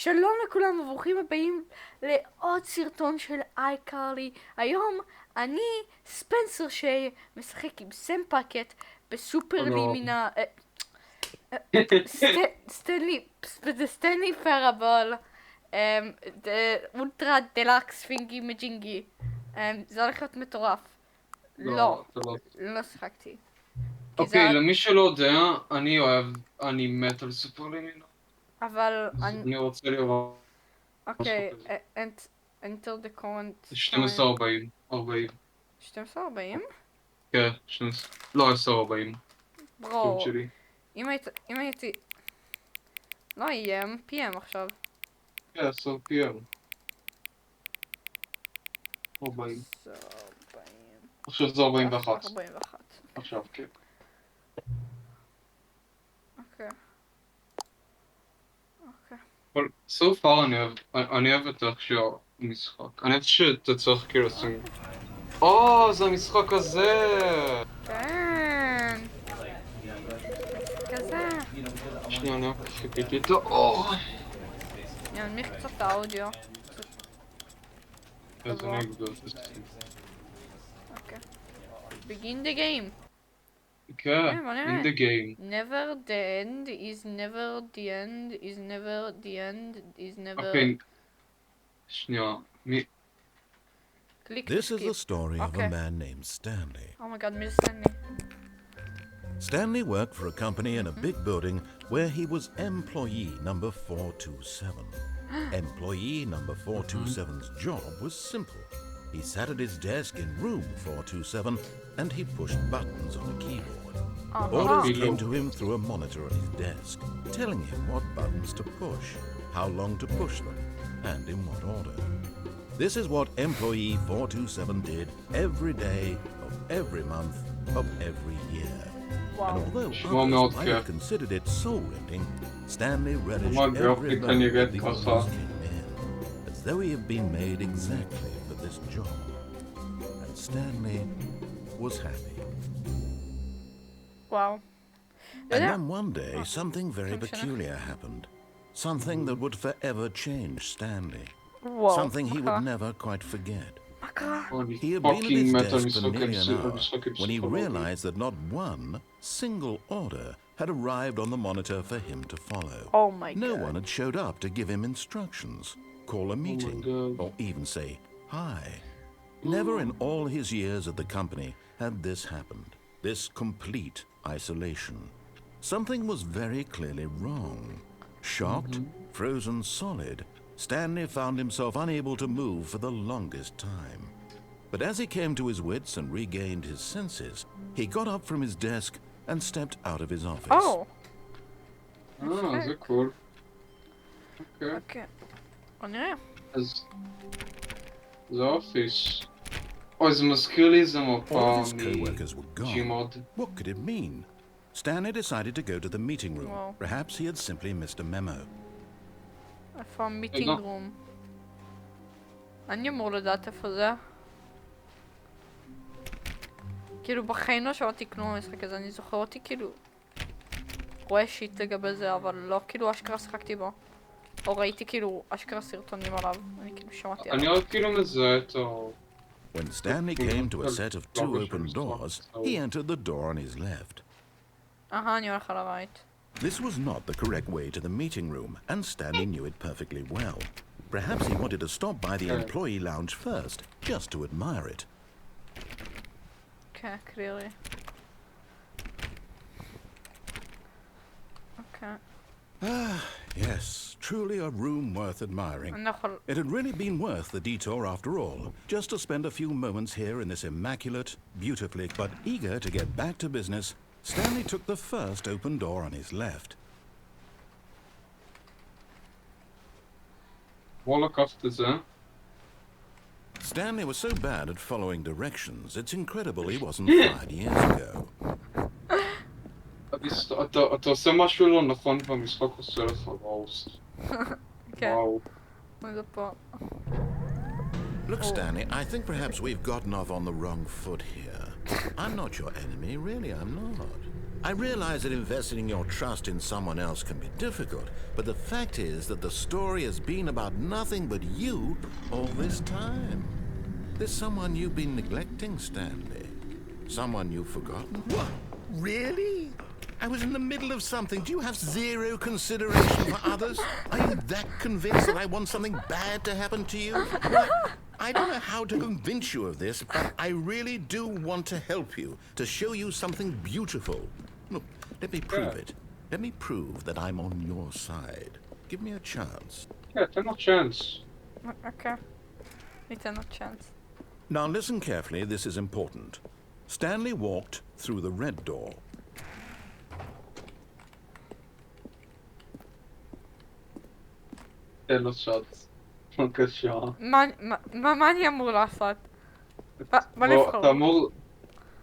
שלום לכולם וברוכים הבאים לעוד סרטון של iCarly. היום אני ספנסר שיי משחק עם סם פאקט בסופר לימינה סטנלי פרבל אולטרה דלקס פינגי מג'ינגי. זה הולך להיות מטורף. לא שיחקתי. אוקיי, למי שלא יודע, אני מת על סופר לימינה. אבל אני רוצה לראות. אוקיי, enter the comment 12:40. 12:40? כן, 12. לא 10:40. ברו, אם הייתי... לא יהיה, PM עכשיו. כן, 10 PM. 40. עכשיו זה 41. 41. עכשיו, כן. אוקיי. אבל so far אני אוהב את איך שהמשחק. אני אוהב שאתה צריך כאילו לשים... זה המשחק הזה! כן! כזה. שנייה, אני חיכיתי את האור. ננמיך קצת את האודיו. אז אני אגדול. אוקיי. Begin the game. כן, in the game. Never the end is never the end is never the end is never... אוקיי. שנייה, מי... This is the story of a man named Stanley. Oh my god, Miss Stanley. Stanley worked for a company in a big building where he was employee number 427. Employee number 427's job was simple. He sat at his desk in room 427 and he pushed buttons on a keyboard. Orders came to him through a monitor on his desk, telling him what buttons to push, how long to push them, and in what order. This is what employee 427 did every day of every month of every year. Wow. And although others might have considered it soul-rending, Stanley relished every moment the orders came in, as though he had been made exactly for this job. And Stanley was happy. Wow. And then one day, something very peculiar happened. Something that would forever change Stanley. Whoa. Something he would never quite forget. He had fucking been at his metal desk for nearly an hour mislookib when he psychology. realized that not one single order had arrived on the monitor for him to follow. Oh my god. No one had showed up to give him instructions, call a meeting, or even say hi. Never in all his years at the company had this happened, this complete isolation. Something was very clearly wrong. Shocked, frozen solid, Stanley found himself unable to move for the longest time. But as he came to his wits and regained his senses, he got up from his desk and stepped out of his office. Oh. זה cool. אוקיי. אוקיי. בוא נראה. אז... זה אופיס. זה מזכיר לי איזה מפה All of his co-workers were gone. ג'ימוד. What could it mean? Stanley decided to go to the meeting room. Wow. Perhaps he had simply missed a memo. איפה המיטינג רום? אני אמור לדעת איפה זה. כאילו בחיים לא שמעתי כלום במשחק הזה, אני זוכר אותי כאילו רואה שיט לגבי זה, אבל לא כאילו אשכרה שיחקתי בו. או ראיתי כאילו אשכרה סרטונים עליו, אני כאילו שמעתי עליו. אני עוד כאילו מזהה את ה... When Stanley came to a set of two open doors, he entered the door on his left. אני הולך על הבית. This was not the correct way to the meeting room, and Stanley knew it perfectly well. Perhaps he wanted to stop by the employee lounge first, just to admire it. Okay, clearly. Okay. Yes, truly a room worth admiring. It had really been worth the detour after all, just to spend a few moments here in this immaculate, beautifully, but eager to get back to business, Stanley took the first open door on his left. Stanley was so bad at following directions, it's incredible he wasn't fired years ago. אתה עושה משהו לא נכון והמשחק עושה לך ראוסט. וואו. זה פה. Look, Stanley, I think perhaps we've gotten off on the wrong foot here. I'm not your enemy, really, I'm not. I realize that investing your trust in someone else can be difficult, but the fact is that the story has been about nothing but you all this time. There's someone you've been neglecting, Stanley. Someone you've forgotten. What? Really? I was in the middle of something. Do you have zero consideration for others? Are you that convinced that I want something bad to happen to you? Well, I don't know how to convince you of this, but I really do want to help you, to show you something beautiful. Look, let me prove it. Let me prove that I'm on your side. Give me a chance. Yeah, than noch chance. Okay. ניתן עוד chance. Now listen carefully, this is important. Stanley walked through the red door. תן לו שוט. בבקשה. מה אני אמור לעשות? מה לבחור? אתה אמור...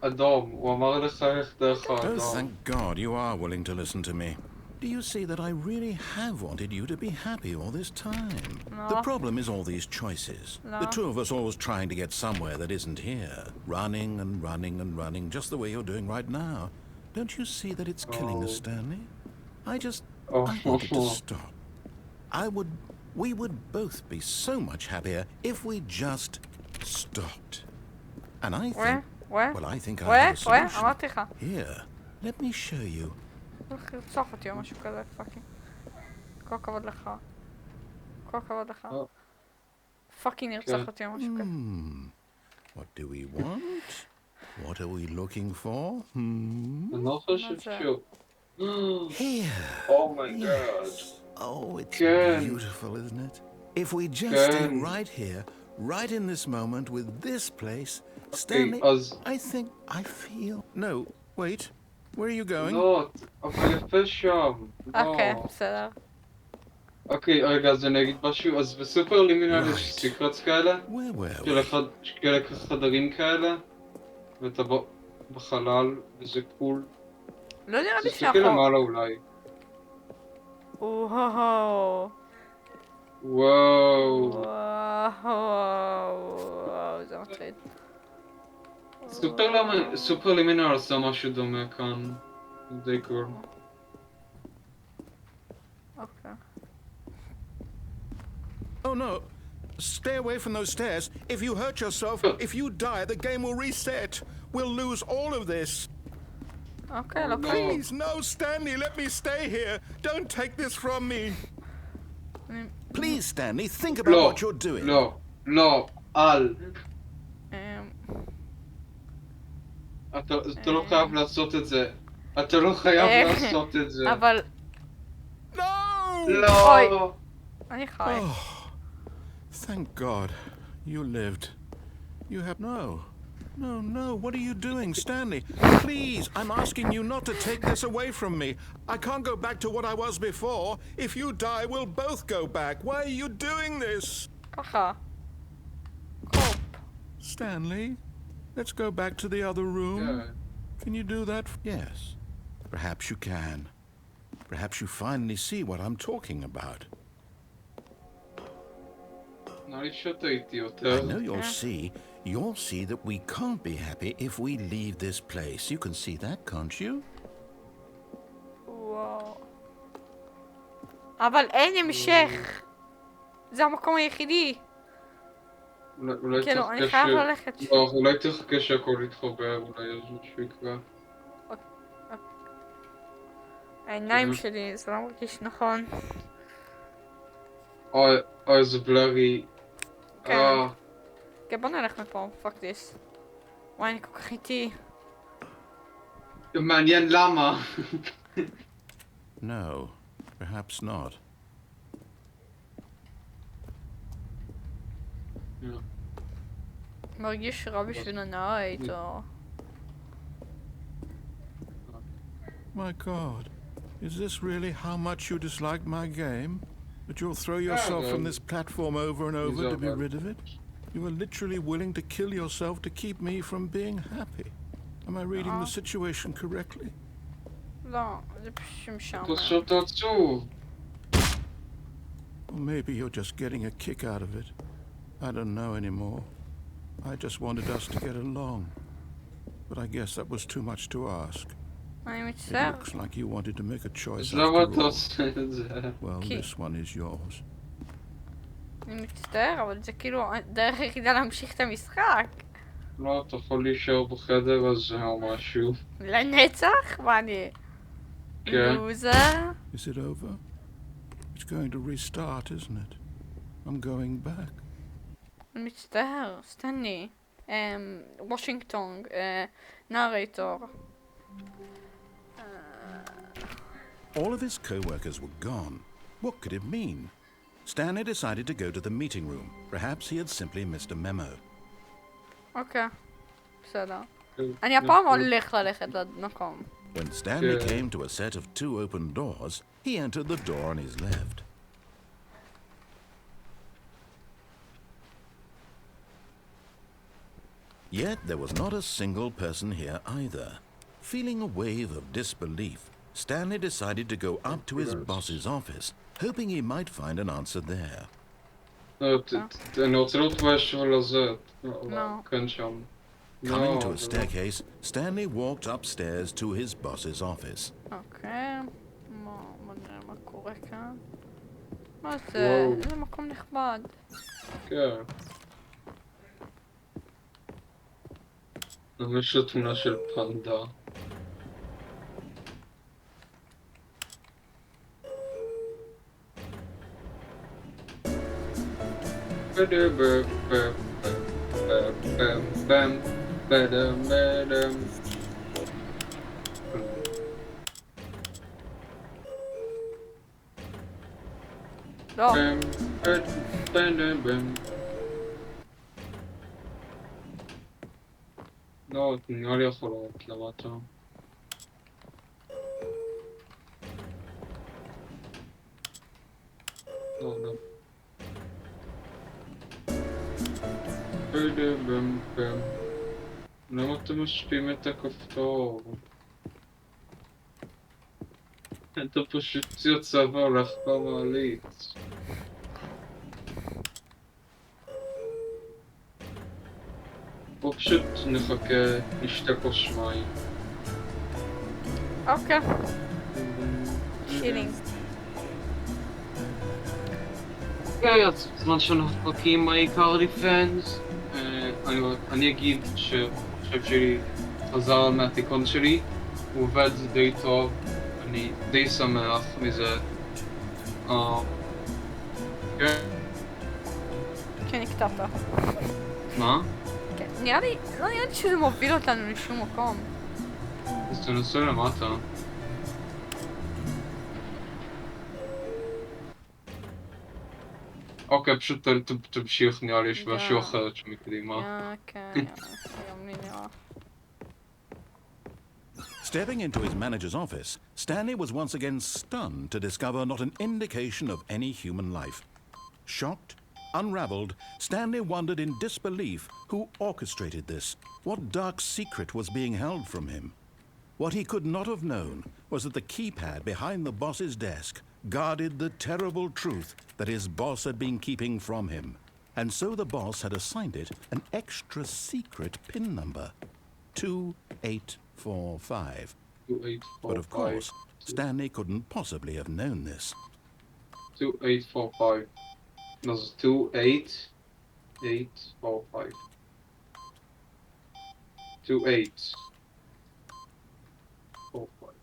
אדום, הוא אמר לך איך דרך Oh, האדום. thank God you are willing to listen to me. Do you see that I really have wanted you to be happy all this time? No. The problem is all these choices. No. The two of us always trying to get somewhere that isn't here. Running and running and running, just the way you're doing right now. Don't you see that it's killing us, Stanley? I wanted to stop. We would both be so much happier if we just stopped. And I think... Where? Well, I think I have a solution. אמרתי לך. Here, let me show you. הולך לרצוח אותי או משהו כזה, פאקינג. כל הכבוד לך. כל הכבוד לך. פאקינג נרצח אותי או משהו כזה. What do we want? What are we looking for? אני לא חושב שהוא... Here. Oh my god. Oh, it's כן. beautiful, isn't it? If we just stay כן. right here, right in this moment with this place, Stanley, אז... I think I feel... No, wait. Where are you going? לא, אבל יפה שם. אוקיי, בסדר. אוקיי, רגע, אז אני אגיד משהו. אז בסופר לימינל יש סיקרטס כאלה. Where were של we? כאלה חדרים כאלה. ואתה בחלל, וזה קול. לא נראה לי תסתכל שאנחנו... למעלה אולי. וואו. וואו. וואו, זה מטריד. סופר לימינל עושה משהו דומה כאן. די קול. אוקיי. Oh no. Stay away from those stairs. If you hurt yourself, if you die, the game will reset. We'll lose all of this. אוקיי, לא קרה. Please, no, Stanley, let me stay here. Don't take this from me. Please, Stanley, think about what you're doing. לא, אל. אתה לא חייב לעשות את זה. אתה לא חייב לעשות את זה. אבל... No! לא! אני חי. Oh, thank God. You lived. You have... No. No, what are you doing, Stanley? Please, I'm asking you not to take this away from me. I can't go back to what I was before. If you die, we'll both go back. Why are you doing this? ככה. קופ. Stanley, let's go back to the other room. Yeah. Can you do that? Yes. Perhaps you can. Perhaps you finally see what I'm talking about. נראה לי שאתה איתי יותר. I know you'll see that we can't be happy if we leave this place. You can see that, can't you? וואו. אבל אין המשך. זה המקום היחידי. אולי כאילו, אני תחכה חייב ללכת. לא, אולי תחכה שהכל יתחבר, אולי יש משהו יקרה. העיניים שלי, זה לא מרגיש נכון. אוי, זה בלרי. כן. כן, בוא נלך מפה, fuck this. וואי, אני כל כך איטי. מעניין למה. No, perhaps not. מרגיש רע בשביל הנאה איתו. My God, is this really how much you dislike my game? That you'll throw yourself from this platform over and over to be rid of it? You were literally willing to kill yourself to keep me from being happy. Am I reading the situation correctly? לא, זה פשוט משעמם. פשוט עצוב. Or maybe you're just getting a kick out of it. I don't know anymore. I just wanted us to get along. But I guess that was too much to ask. אני It מצטער. looks like you wanted to make a choice אז למה after אתה all. עושה את זה? Well, כי- this one is yours. אני מצטער, אבל זה כאילו הדרך היחידה להמשיך את המשחק. לא, אתה יכול להישאר בחדר הזה או משהו. לנצח? מה אני... כן. לוזר? Is it over? It's going to restart, isn't it? I'm going back. אני מצטער, סטנלי. וושינגטון, נרייטור. All of his co-workers were gone. What could it mean? Stanley decided to go to the meeting room. Perhaps he had simply missed a memo. אוקיי, בסדר. אני הפעם הולך ללכת למקום. When Stanley Yeah. came to a set of 2 open doors, he entered the door on his left. Yet there was not a single person here either. Feeling a wave of disbelief, Stanley decided to go up to his boss's office, hoping he might find an answer there. אני רוצה לראות בשביל הזה. לא. כן שם. Coming to לא, a staircase, Stanley walked upstairs to his boss's office. אוקיי. בוא נראה מה קורה כאן. מה זה? וואו. איזה מקום נכבד. כן. יש לו תמונה של פנדה. לא, לא, נראה לי יכול לראות למטה. לא, לא. למה אתם משפיעים את הכפתור? אתה פשוט יוצא והולך במעלית. בוא פשוט נחכה, נשתה כוס מים. אוקיי. שילינג. אוקיי, אז בזמן שאנחנו מחכים עם העיקר דיפנס, אני אגיד שהשם שלי חזר מהתיקון שלי, הוא עובד די טוב, אני די שמח מזה. כן. כן, הקטעת. מה? כן, נראה לי, לא נראה לי שזה מוביל אותנו לשום מקום. אז תנסה למטה. אוקיי, פשוט תמשיך, נראה לי יש משהו אחרת שמקדימה. כן, גם לי נראה. Stepping into his manager's office, Stanley was once again stunned to discover not an indication of any human life. Shocked, unraveled, Stanley wondered in disbelief who orchestrated this, what dark secret was being held from him. What he could not have known was that the keypad behind the boss's desk guarded the terrible truth that his boss had been keeping from him, and so the boss had assigned it an extra secret PIN number, 2845. 2845. But of course, Stanley couldn't possibly have known this. 2845. That's 28845. 2845.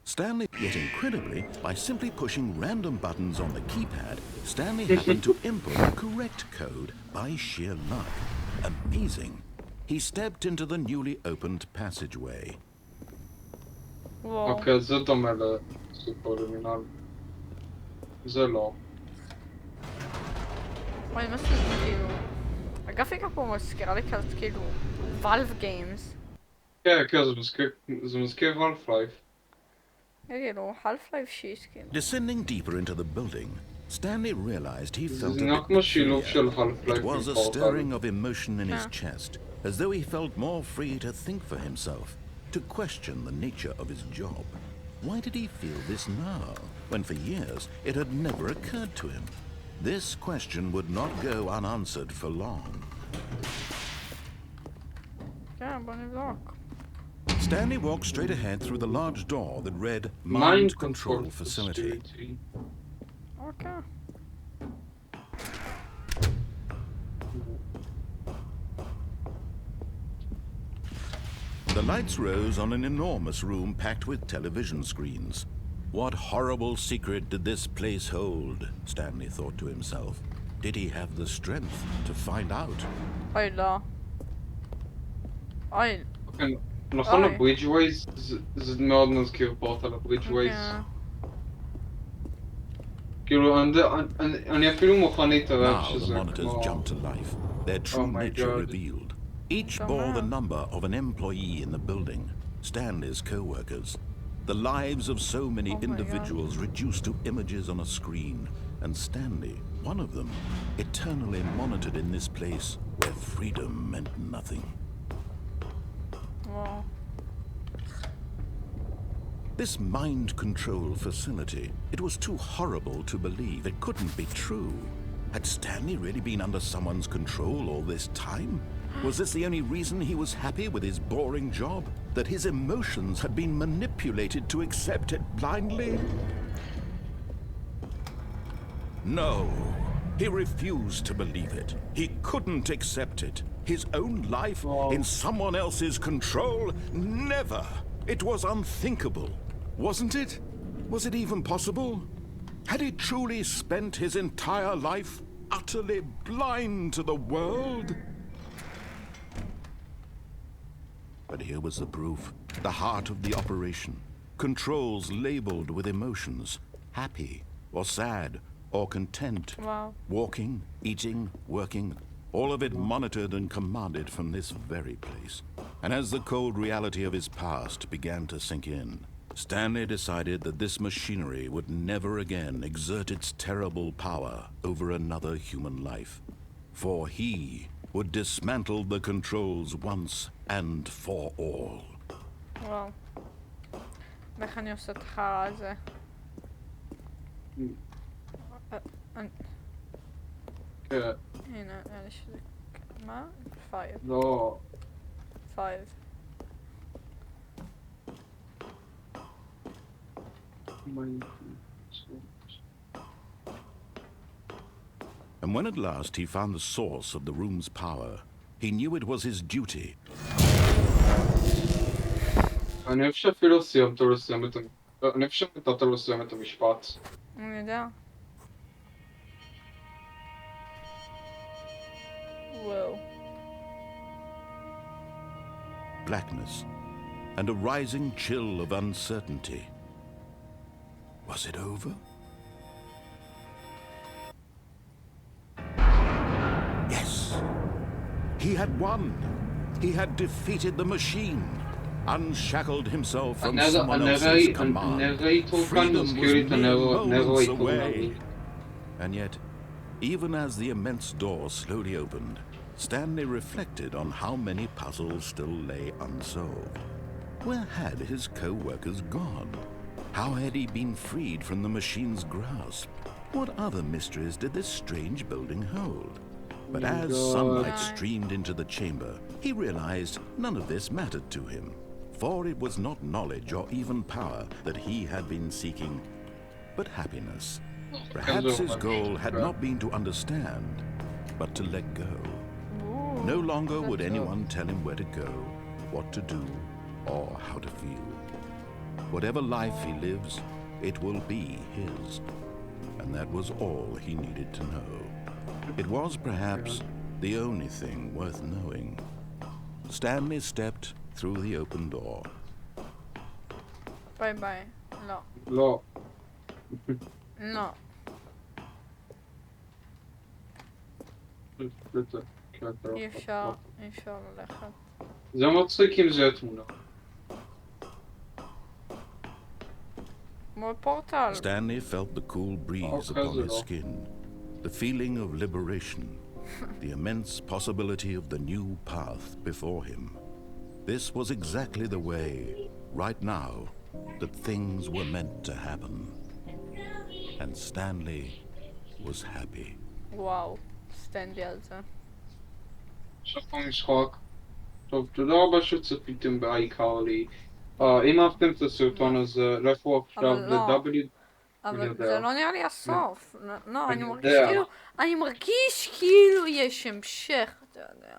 Stanley, yet incredibly, by simply pushing random buttons on the keypad, Stanley happened to input the correct code by sheer luck. Amazing. He stepped into the newly opened passageway. וואו. אוקיי, זה דומה לסופרלימינל. זה לא. וואי, מה זה כאילו... הגרפיקה פה מזכירה לי כזה כאילו... ואלב גיימס. כן, כן, זה מזכיר half-life. כאילו, half-life שיט כאילו. Descending deeper into the building, Stanley realized he זה felt a נראה bit כמו שילוב peculiar. של half-life It was a עם stirring of emotion in his Huh. chest, as though he felt more free to think for himself, to question the nature of his job. Why did he feel this now, when for years it had never occurred to him? This question would not go unanswered for long. כן, בוא נבדוק. Stanley walked straight ahead through the large door that read Mind Control Facility. Okay. The lights rose on an enormous room packed with television screens. What horrible secret did this place hold? Stanley thought to himself. Did he have the strength to find out? Oj då. Oj. נכון אוי. הברידג'ווייז זה מאוד מזכיר פה אותה לברידג'ווייז. אוקיי. כאילו אני אפילו מוכן להתערב Now the שזה monitors כמו... jumped to life, their true my nature God. revealed. Each Come bore the on. number of an employee in the building, Stanley's co-workers. The lives of so many Oh my individuals reduced to images on a screen, and Stanley, one of them, eternally monitored in this place where freedom meant nothing. Wow. This mind control facility, it was too horrible to believe. It couldn't be true. Had Stanley really been under someone's control all this time? Was this the only reason he was happy with his boring job? That his emotions had been manipulated to accept it blindly? No. He refused to believe it. He couldn't accept it. His own life in someone else's control? Never. It was unthinkable. Wasn't it? Was it even possible? Had he truly spent his entire life utterly blind to the world? But here was the proof, the heart of the operation. Controls labeled with emotions, happy or sad or content. Wow. Walking, eating, working, all of it monitored and commanded from this very place. And as the cold reality of his past began to sink in, Stanley decided that this machinery would never again exert its terrible power over another human life. For he would dismantle the controls once and for all. וואו. ואיך אני עושה את החרא הזה? כן, הנה, אלה שזה... מה? 5. לא... 5. And when at last he found the source of the room's power, he knew it was his duty. אני חושב שאפילו סיימת לסיים את... אני חושב שנתת לסיים את המשפט. אני יודע. וואו. Blackness and a rising chill of uncertainty. Was it over? Yes. He had won. He had defeated the machine, unshackled himself from someone else's command. Freedom was mere moments away. And yet, even as the immense door slowly opened, Stanley reflected on how many puzzles still lay unsolved. Where had his co-workers gone? How had he been freed from the machine's grasp? What other mysteries did this strange building hold? But as sunlight streamed into the chamber, he realized none of this mattered to him, for it was not knowledge or even power that he had been seeking, but happiness. Perhaps his goal had not been to understand, but to let go. No longer would anyone tell him where to go, what to do, or how to feel. Whatever life he lives, it will be his. And that was all he needed to know. It was perhaps the only thing worth knowing. Stanley stepped through the open door. ביי ביי. לא. לא. לא. אי אפשר ללכת. זה מצחיק אם זה יהיה תמונה. כמו פורטל. Stanley felt the cool breeze upon his skin, the feeling of liberation, the immense possibility of the new path before him. This was exactly the way, right now, that things were meant to happen. And Stanley was happy. וואו. סטנלי על זה. עכשיו פה משחק. טוב, תודה רבה שצפיתם באייקרלי. אם אהבתם את הסרטון הזה, לכו עכשיו אבל לא. ל-W... אני אבל יודע. זה לא נראה לי הסוף. לא, אני יודע. אני מרגיש כאילו יש המשך, אתה יודע.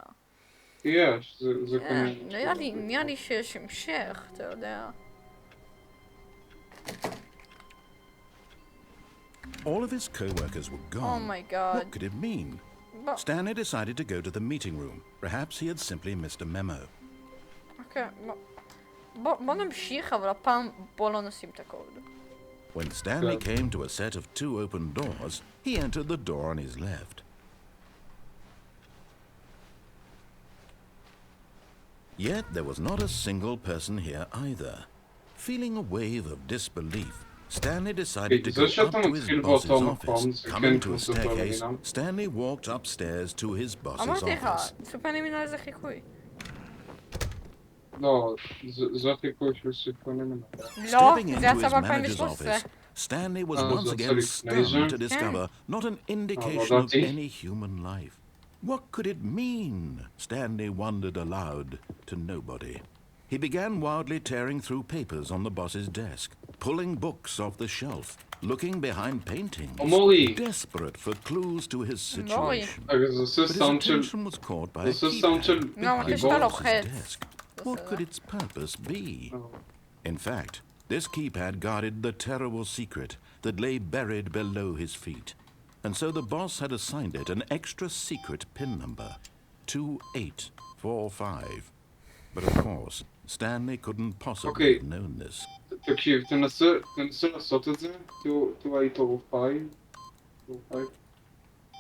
יש, זה כן, כנראה... נראה לי שיש המשך, אתה יודע. All of his co-workers were gone. Oh my God. What could it mean? Stanley decided to go to the meeting room. Perhaps he had simply missed a memo. אוקיי, בוא נמשיך, אבל הפעם בוא לא נשים את הקוד. When Stanley came to a set of 2 open doors, he entered the door on his left. Yet there was not a single person here either. Feeling a wave of disbelief, Stanley decided to go up to his boss's office. Coming to a staircase, Stanley walked upstairs to his boss's אמרתי לך, office. צופה לי מנהל זה חיקוי. לא, זה חיקוי של סיפונים. לא, Stepping זה into יצא his manager's ב-2013. office, Stanley was Oh, once so again it's stunned laser? to discover not an indication well, of that's it. any human life. What could it mean? Stanley wondered aloud to nobody. He began wildly tearing through papers on the boss's desk, pulling books off the shelf, looking behind paintings, Maury. desperate for clues to his Maury. situation. זה But his סאונד של... attention was caught by a This is sound keypad to- No, behind it's the not boss's head. desk. What could its purpose be? Oh. In fact, this keypad guarded the terrible secret that lay buried below his feet. And so the boss had assigned it an extra secret PIN number, 2845. But of course, Stanley couldn't possibly Okay. have known this. תקשיב, תנסה לעשות את זה, תראו היית פייל.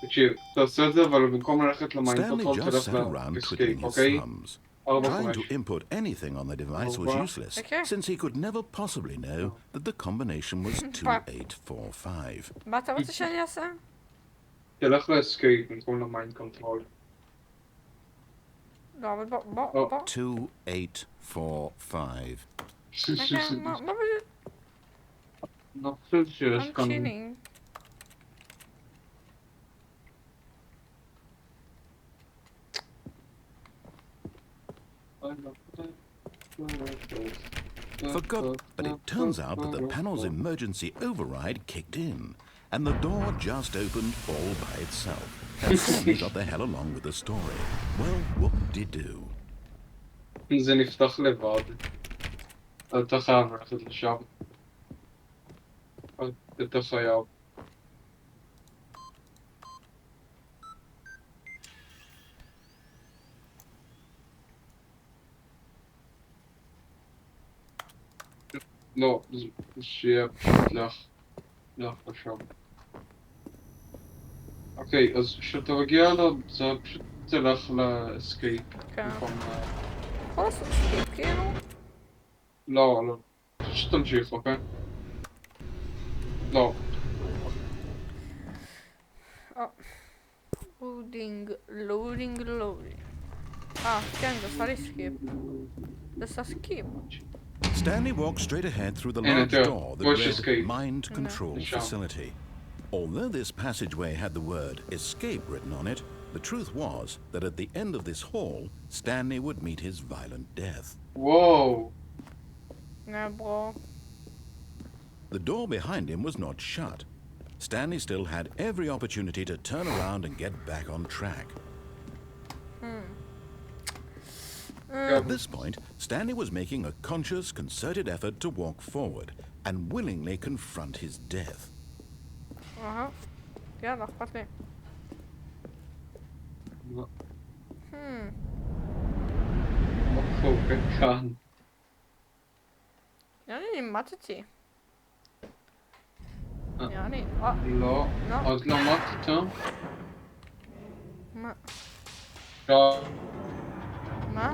תקשיב, תעשה את זה, אבל במקום ללכת למיין Stanley קונטרול, just תלך sat around twiddling לאסקייפ, his אוקיי? thumbs. 4, Trying to 5. input anything on the device was Over. useless, Okay. since he could never possibly know that the combination was 2845. מה אתה רוצה שאני אעשה? תלך לאסקייפ במקום למיין קונטרול. לא, אבל בוא. 2845. רגע, מה בדיוק? אני חושב שיש I'm כאן... chilling. Forgot, but it turns out that the panel's emergency override kicked in, and the door just opened all by itself. And Stanley got the hell along with the story. Well, whoop-de-doo. זה נפתח לבד. אתה חייב ללכת לשם. אתה חייב. לא, שיהיה פשוט לך לשם. אוקיי, אז כשאתה מגיע לזה, פשוט תלך לאסקייפ. כן. במקום יכול לעשות סקיפ כאילו? לא, פשוט תמשיך, אוקיי? לא. לואודינג. כן, זה עשה לי סקיפ. זה עשה סקיפ. Stanley walked straight ahead through the Yeah, large yeah. door that Push read escape. Mind Control Sure. Facility. Although this passageway had the word escape written on it, the truth was that at the end of this hall, Stanley would meet his violent death. וואו. ברו. The door behind him was not shut. Stanley still had every opportunity to turn around and get back on track. At this point, Stanley was making a conscious, concerted effort to walk forward and willingly confront his death. יאללה, אכפת לי. מה קורה כאן? נראה לי לימדתי. אה. נראה לי. לא, לא. עוד לא מתת? מה? מה?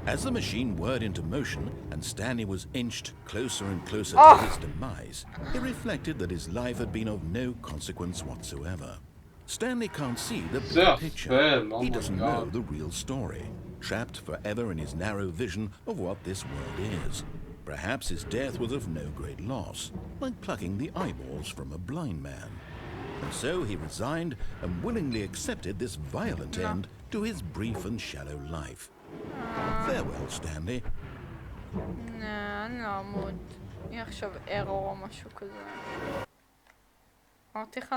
As the machine whirred into motion and Stanley was inched closer and closer Oh! to his demise, he reflected that his life had been of no consequence whatsoever. Stanley can't see the big Zeph, picture. well, oh He my doesn't know God. the real story, trapped forever in his narrow vision of what this world is. Perhaps his death was of no great loss, like plucking the eyeballs from a blind man. And so he resigned and willingly accepted this violent end to his brief and shallow life. Farewell, Stanley. אני לא עמוד. יהיה עכשיו ארור או משהו כזה. אמרתי לך.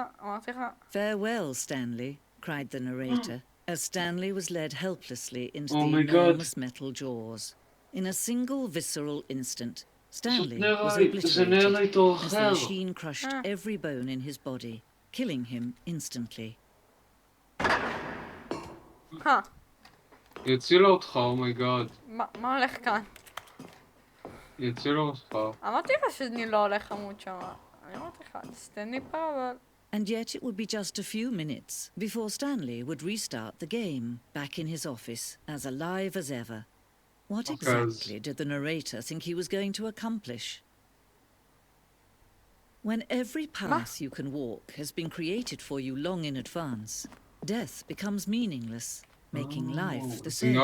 Farewell, Stanley, cried the narrator, as Stanley was led helplessly into Oh the my God. enormous metal jaws. In a single visceral instant, Stanley was זה obliterated נראה as the machine crushed every bone in his body, killing him instantly. היא הצילה אותך, אומייגאד. מה הולך כאן? היא הצילה אותך. אמרתי לך שאני לא הולך למות שם. אני אמרתי לך, סטנלי פרבל. And yet it would be just a few minutes before Stanley would restart the game, back in his office, as alive as ever. What exactly did the narrator think he was going to accomplish? When every path you can walk has been created for you long in advance, death becomes meaningless, making life the same.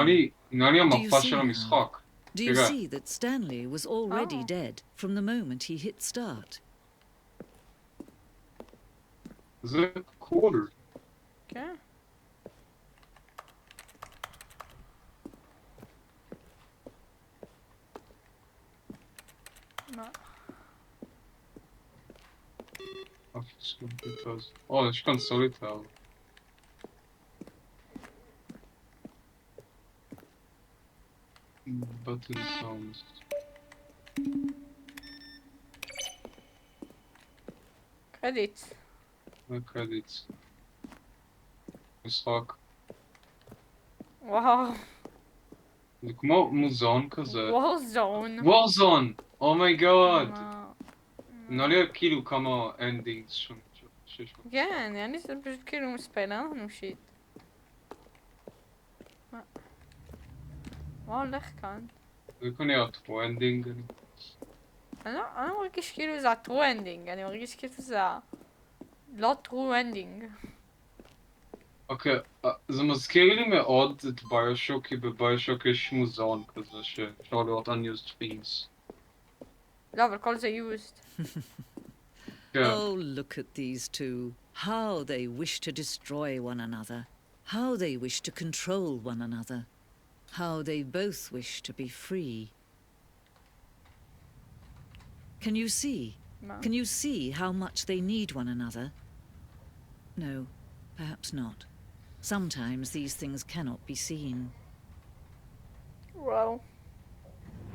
נראה לי המפה של המשחק. Do you see that Stanley was already dead from the moment he hit start? זה קול. כן. מה? יש כאן סוליטר. button sounds. קרדיט. קרדיט. משחק. וואו. זה כמו מוזיאון כזה. וורזון. וורזון! אומייגאד! נראה לי כאילו כמה אנדינגס שיש לו. כן, אני זה פשוט כאילו מספיילר לנו שיט. מה הולך כאן? זה כנראה הטרו אנדינג. אני לא מרגיש כאילו זה הטרו אנדינג, אני מרגיש כאילו זה לא טרו אנדינג. אוקיי, זה מזכיר לי מאוד את ביושוק, כי בביושוק יש מוזיאון כזה שאפשר לראות unused things. לא, אבל כל זה used. Oh, look at these two. How they wish to destroy one another. How they wish to control one another. How they both wish to be free. Can you see? No. Can you see how much they need one another? No, perhaps not. Sometimes these things cannot be seen. Well.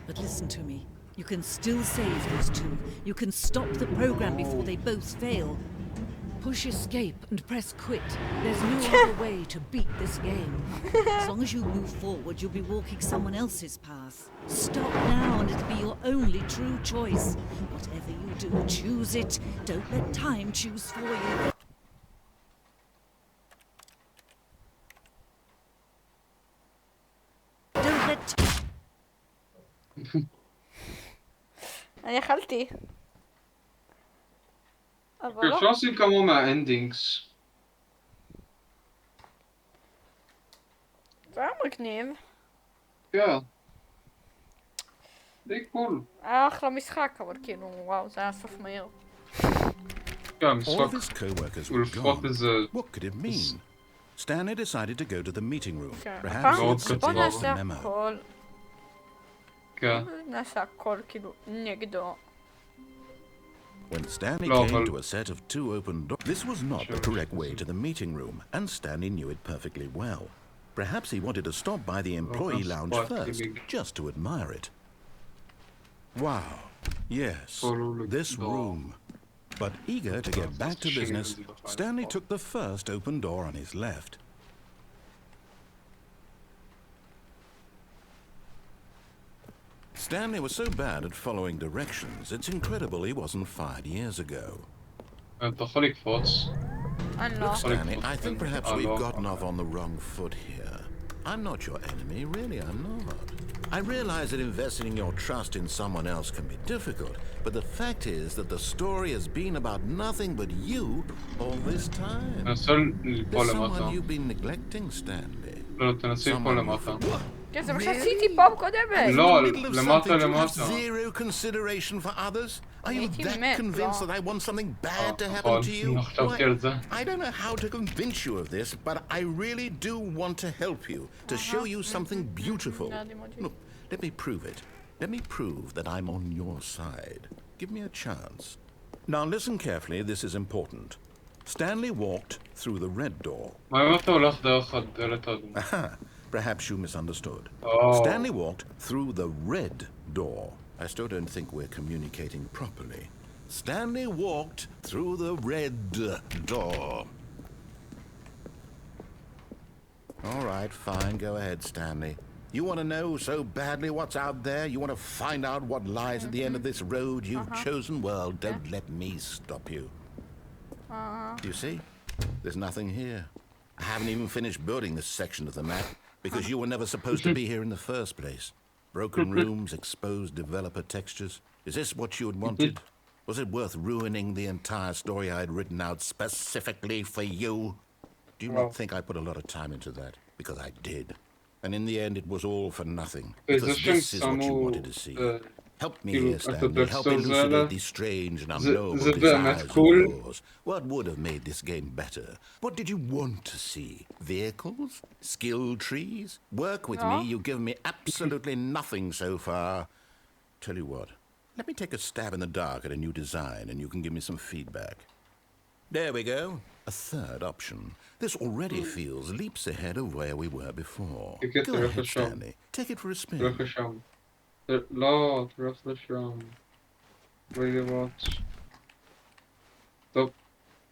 But listen to me. You can still save these two. You can stop the program before they both fail. Push escape and press quit. There's no other way to beat this game. As long as you move forward, you'll be walking someone else's path. Stop now and it'll be your only true choice. Whatever you do, choose it. Don't let time choose for you. Don't let... אני יכלתי. אבל לא. אפשר לשים כמה מהאנדינגס. זה היה מגניב. כן. די קול. היה אחלה משחק, אבל כאילו, וואו, זה היה סוף מהיר. כן, All המשחק of his co-workers הוא were לפחות gone. איזה... What could it mean? Stanley decided to go to the meeting room. כן. Perhaps he מאוד would קצר. בוא suggest נעשה a memo. הכל. כן. נעשה הכל כאילו נגדו. When Stanley No, came but- to a set of two open doors, this was not the correct way to the meeting room, and Stanley knew it perfectly well. Perhaps he wanted to stop by the employee that's lounge quite first, big. just to admire it. Wow, yes, Follow the this door. room. But eager to get back to Shame business, is the final Stanley part. took the first open door on his left. Stanley was so bad at following directions, it's incredible he wasn't fired years ago. אתה יכול לקפוץ. אני לא. Look, Stanley, I think Okay. perhaps Oh, we've no. gotten off on the wrong foot here. I'm not your enemy, really, I'm not. I realize that investing your trust in someone else can be difficult, but the fact is that the story has been about nothing but you all this time. תנסה ליפול There's למטה. someone you've been neglecting, Stanley. לא, תנסה ליפול Someone you למטה. forgot. כן, זה מה שעשיתי פעם קודמת. לא, In the middle of למטה something, you have למטה. zero consideration for others. Are you הייתי that מת, convinced לא. that I want something bad to happen נכון, to you? לא חשבתי על זה. I don't know how to convince you of this, but I really do want to help you, to show you something beautiful. נעד אימוג'י. Look, let me prove it. Let me prove that I'm on your side. Give me a chance. Now listen carefully, this is important. Stanley walked through the red door. מה אם אתה הולך דרך הדלת האדומה? Aha, perhaps you misunderstood. Oh. Stanley walked through the red door. I still don't think we're communicating properly. Stanley walked through the red door. All right, fine, go ahead, Stanley. You want to know so badly what's out there? You want to find out what lies at the end of this road you've chosen? Well, don't let me stop you. You see? There's nothing here. I haven't even finished building this section of the map because you were never supposed to be here in the first place. Broken rooms, exposed developer textures. Is this what you had wanted? Was it worth ruining the entire story I had written out specifically for you? Do you not think I put a lot of time into that? Because I did. And in the end, it was all for nothing. Because this is what you wanted to see. Help me here, Stanley. Help elucidate these strange and unknowable desires of yours. What would have made this game better? What did you want to see? Vehicles? Skill trees? Work with me. You've given me absolutely nothing so far. Tell you what. Let me take a stab in the dark at a new design, and you can give me some feedback. There we go. A third option. This already feels leaps ahead of where we were before. Go ahead, Stanley. Take it for a spin. תלך לשם. לא, תלך לשם. בואי לראות. טוב.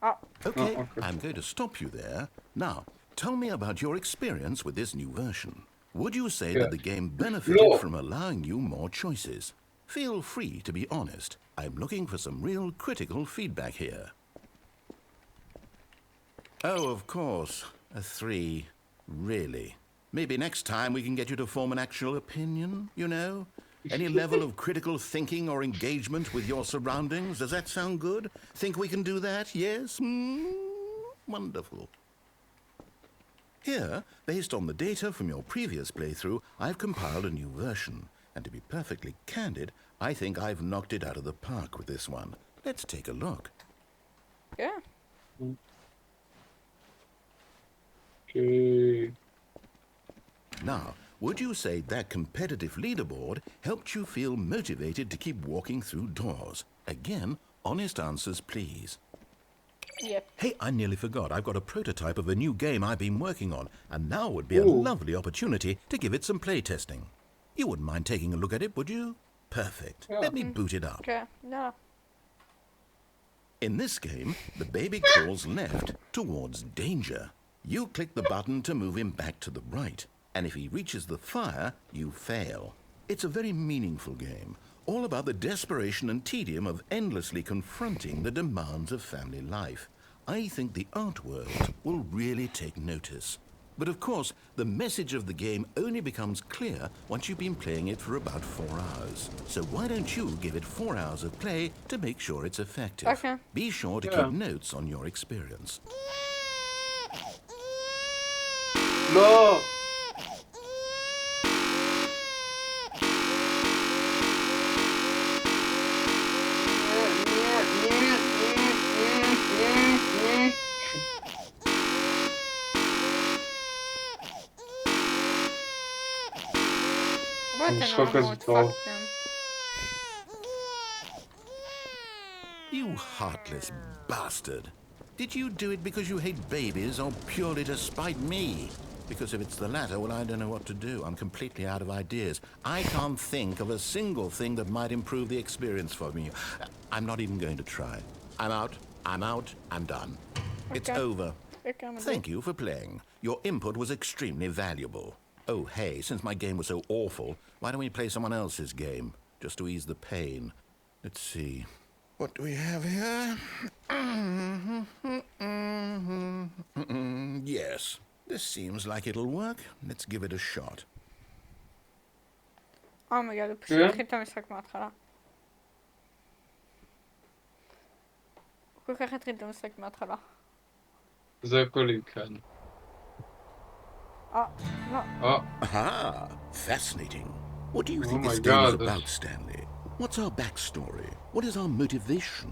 Okay, okay. I'm going to stop you there. Now, tell me about your experience with this new version. Would you say that the game benefited from allowing you more choices? Feel free to be honest. I'm looking for some real critical feedback here. Oh, of course. A 3. Really? Maybe next time we can get you to form an actual opinion, you know? Any level of critical thinking or engagement with your surroundings? Does that sound good? Think we can do that? Yes? Wonderful. Here, based on the data from your previous playthrough, I've compiled a new version. And to be perfectly candid, I think I've knocked it out of the park with this one. Let's take a look. כן. Okay. Now, would you say that competitive leaderboard helped you feel motivated to keep walking through doors? Again, honest answers, please. Yep. Hey, I nearly forgot. I've got a prototype of a new game I've been working on, and now would be a Ooh. lovely opportunity to give it some play testing. You wouldn't mind taking a look at it, would you? Perfect. Yeah. Let me boot it up. כן. יאללה. In this game, the baby crawls left towards danger. You click the button to move him back to the right, and if he reaches the fire, you fail. It's a very meaningful game, all about the desperation and tedium of endlessly confronting the demands of family life. I think the art world will really take notice. But of course, the message of the game only becomes clear once you've been playing it for about 4 hours. So why don't you give it 4 hours of play to make sure it's effective? Okay. Be sure to Yeah. keep notes on your experience. לא! בואי המשחק תן לנו הזה את טוב. פאקטים. You heartless bastard. Did you do it because you hate babies or purely to spite me? Because if it's the latter, well, I don't know what to do. I'm completely out of ideas. I can't think of a single thing that might improve the experience for me. I'm not even going to try. I'm out. I'm out. I'm done. It's Okay. over. כן, מדהים. Thank you for playing. Your input was extremely valuable. Oh, hey, since my game was so awful, why don't we play someone else's game? Just to ease the pain. Let's see. What do we have here? Yes, this seems like it'll work. Let's give it a shot. אומייגאד, הוא פשוט כן? התחיל את המשחק מההתחלה. הוא כל כך התחיל את המשחק מההתחלה. זה הכל כאן. לא. אה, Aha! Fascinating. What do you Oh think this my game is God. about, Stanley? What's our backstory? What is our motivation?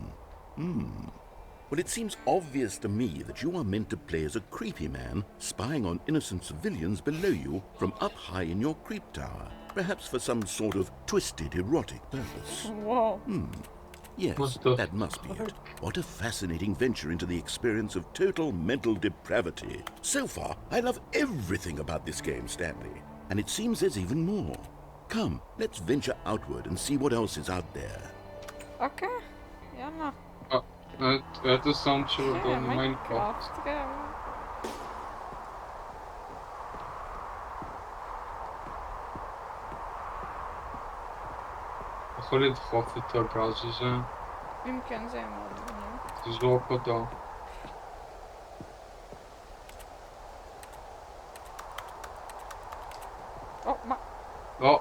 Well, it seems obvious to me that you are meant to play as a creepy man spying on innocent civilians below you from up high in your creep tower, perhaps for some sort of twisted erotic purpose. Whoa. Yes, What the that must be it. What a fascinating venture into the experience of total mental depravity. So far, I love everything about this game, Stanley. And it seems there's even more. Come, let's venture outward and see what else is out there. Okej. Gärna. Это сам чего Det är Minecraft. Minecraft-grej. יכול לדחוף את הגז הזה, يمكن زي ما قلنا. תזרוק אותו. ما. לא,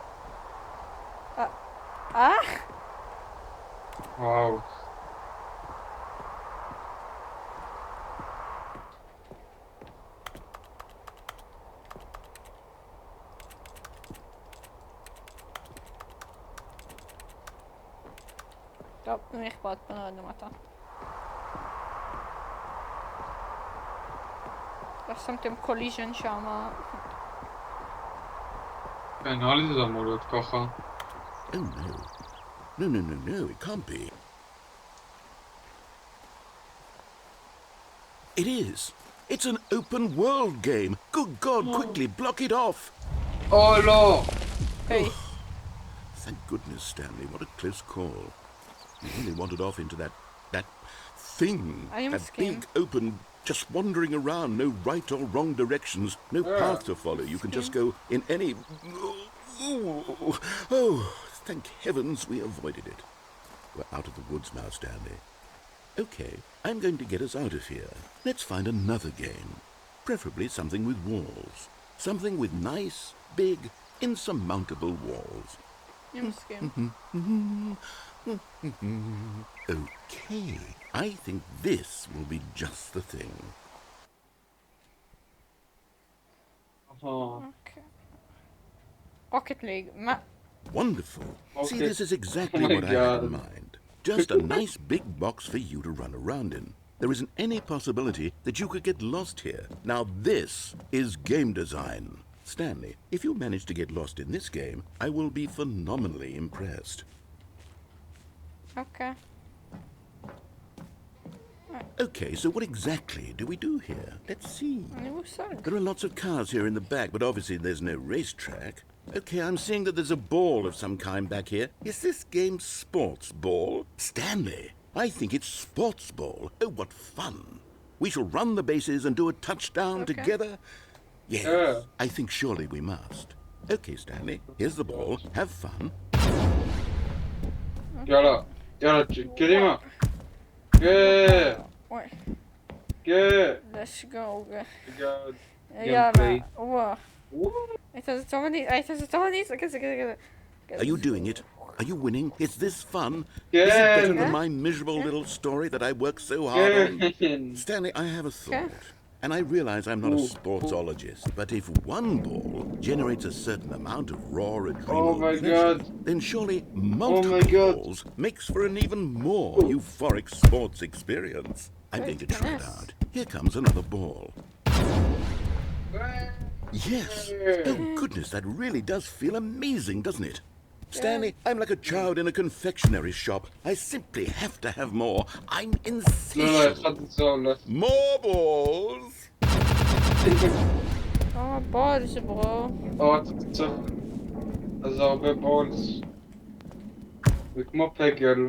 וואו. טוב, מי אכפת? בוא נרד למטה. איך שמתם קוליז'ן שמה? כן, נראה לי זה אמור להיות ככה. Oh no. No, it can't be. It is. It's an open world game. Good God, quickly block it off. או לא! היי. Thank goodness, Stanley. What a close call. You really wandered off into that thing. I am that scared. big, open, just wandering around. No right or wrong directions. No path to follow. You can just go in any... Oh, thank heavens we avoided it. We're out of the woods now, Stanley. Okay, I'm going to get us out of here. Let's find another game. Preferably something with walls. Something with nice, big, insurmountable walls. אני מסכים. Okay, I think this will be just the thing. אוקיי. Rocket League. מה? Wonderful. See, Okay. this is exactly Oh my what I had in God. mind. Just a nice big box for you to run around in. There isn't any possibility that you could get lost here. Now this is game design. Stanley, if you manage to get lost in this game, I will be phenomenally impressed. אוקיי. Okay, so what exactly do we do here? Let's see. אין לי מושג. There are lots of cars here in the back, but obviously there's no racetrack. Okay, I'm seeing that there's a ball of some kind back here. Is this game sports ball? Stanley, I think it's sports ball. Oh, what fun. We shall run the bases and do a touchdown Okay. together. Yes, Yeah. I think surely we must. Okay, Stanley, here's the ball. Have fun. יאללה, יאללה, קדימה. כן, וואי. כן. let's go. God. יאללה. Gameplay. וואו. היית זה טוב אני? זה כזה. Are you doing it? Are you winning? Is this fun? Yeah. Is it better than my miserable little story that I worked so hard on? כן. Stanley, I have a thought. And I realize I'm not a sportsologist, but if one ball generates a certain amount of raw adrenal Oh my pleasure, God. then surely multiple God. balls makes for an even more euphoric sports experience. I'm going to try it Goodness. out. Here comes another ball. Yes. Oh, goodness, that really does feel amazing, doesn't it? Stanley, I'm like a child in a confectionery shop. I simply have to have more. I'm לא, לא, insatiable. אחד זה הולך. More balls! בולס ברו. או, אתה צריך... אז זה הרבה בולס. זה כמו פגל.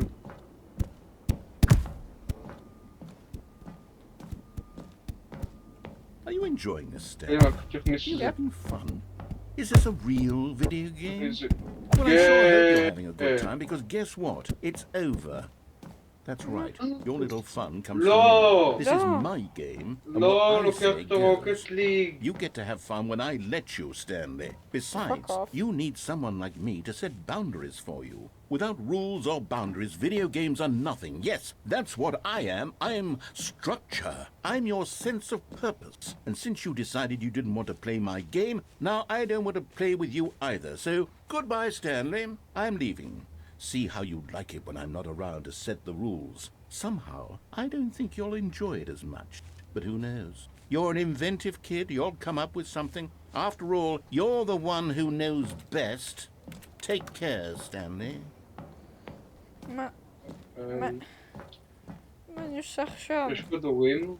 Are you enjoying this, Stanley? קדימה, תכניס Are you את זה. having fun? Is this a real video game? זה. Well, I sure hope you're Yeah. having a good time, because guess what? It's over. That's right. Your little fun comes No. from me. This is No. my game, and לא, what I לוקח say את goes. הרוקט ליג. You get to have fun when I let you, Stanley. Besides, Fuck off. you need someone like me to set boundaries for you. Without rules or boundaries, video games are nothing. Yes, that's what I am. I'm structure. I'm your sense of purpose. And since you decided you didn't want to play my game, now I don't want to play with you either. So, goodbye, Stanley. I'm leaving. See how you like it when I'm not around to set the rules. Somehow, I don't think you'll enjoy it as much. But who knows? You're an inventive kid. You'll come up with something. After all, you're the one who knows best. Take care, Stanley. ما ما مانيش עכשיו. יש כדורים?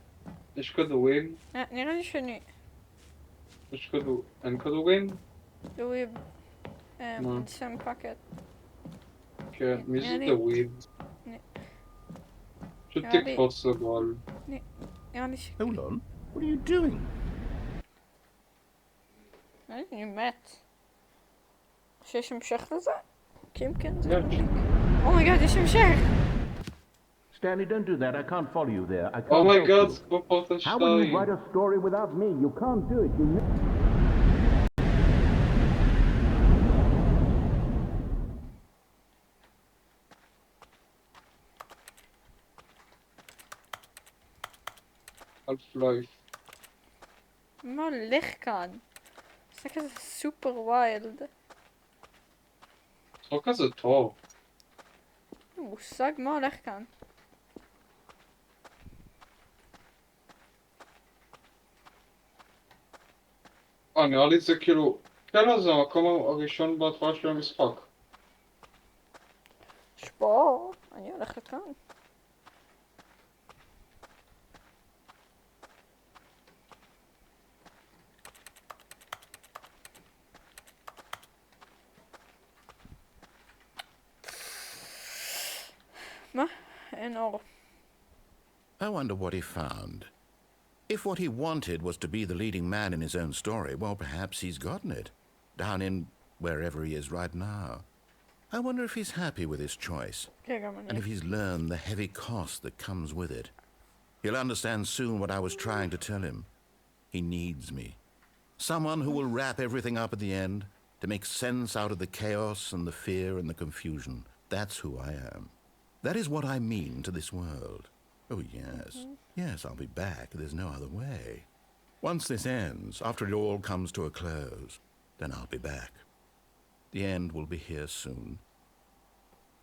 יש כדורים? נראה לי שאני יש אין כדורים? דוויב שם פאקט. כן, מי זה אני- דוויב? פשוט נראה לי- תקפוץ לגול. נראה לי ש... Hold on. What are you doing? נראה לי שאני מת. שיש המשך לזה? כי אם כן זה... יש. אומייגאד, יש המשך! Stanley, don't do that. I can't follow you there. I can't. אומייגאד, זה כמו פורטל How will you 2. write a story without me? You can't do it. You אלף לייף. מה הולך כאן? זה כזה סופר ויילד. זה לא כזה טוב. אין לי מושג מה הולך כאן. נראה לי זה כאילו... כן, זה המקום הראשון בהתחלה של המשחק. יש פה, אני הולכת כאן. מה? אין אור. I wonder what he found. If what he wanted was to be the leading man in his own story, well, perhaps he's gotten it. Down in wherever he is right now. I wonder if he's happy with his choice, כן, גם and אני. if he's learned the heavy cost that comes with it. He'll understand soon what I was trying to tell him. He needs me. Someone who will wrap everything up at the end, to make sense out of the chaos and the fear and the confusion. That's who I am. That is what I mean to this world. Oh, yes. Yes, I'll be back. There's no other way. Once this ends, after it all comes to a close, then I'll be back. The end will be here soon.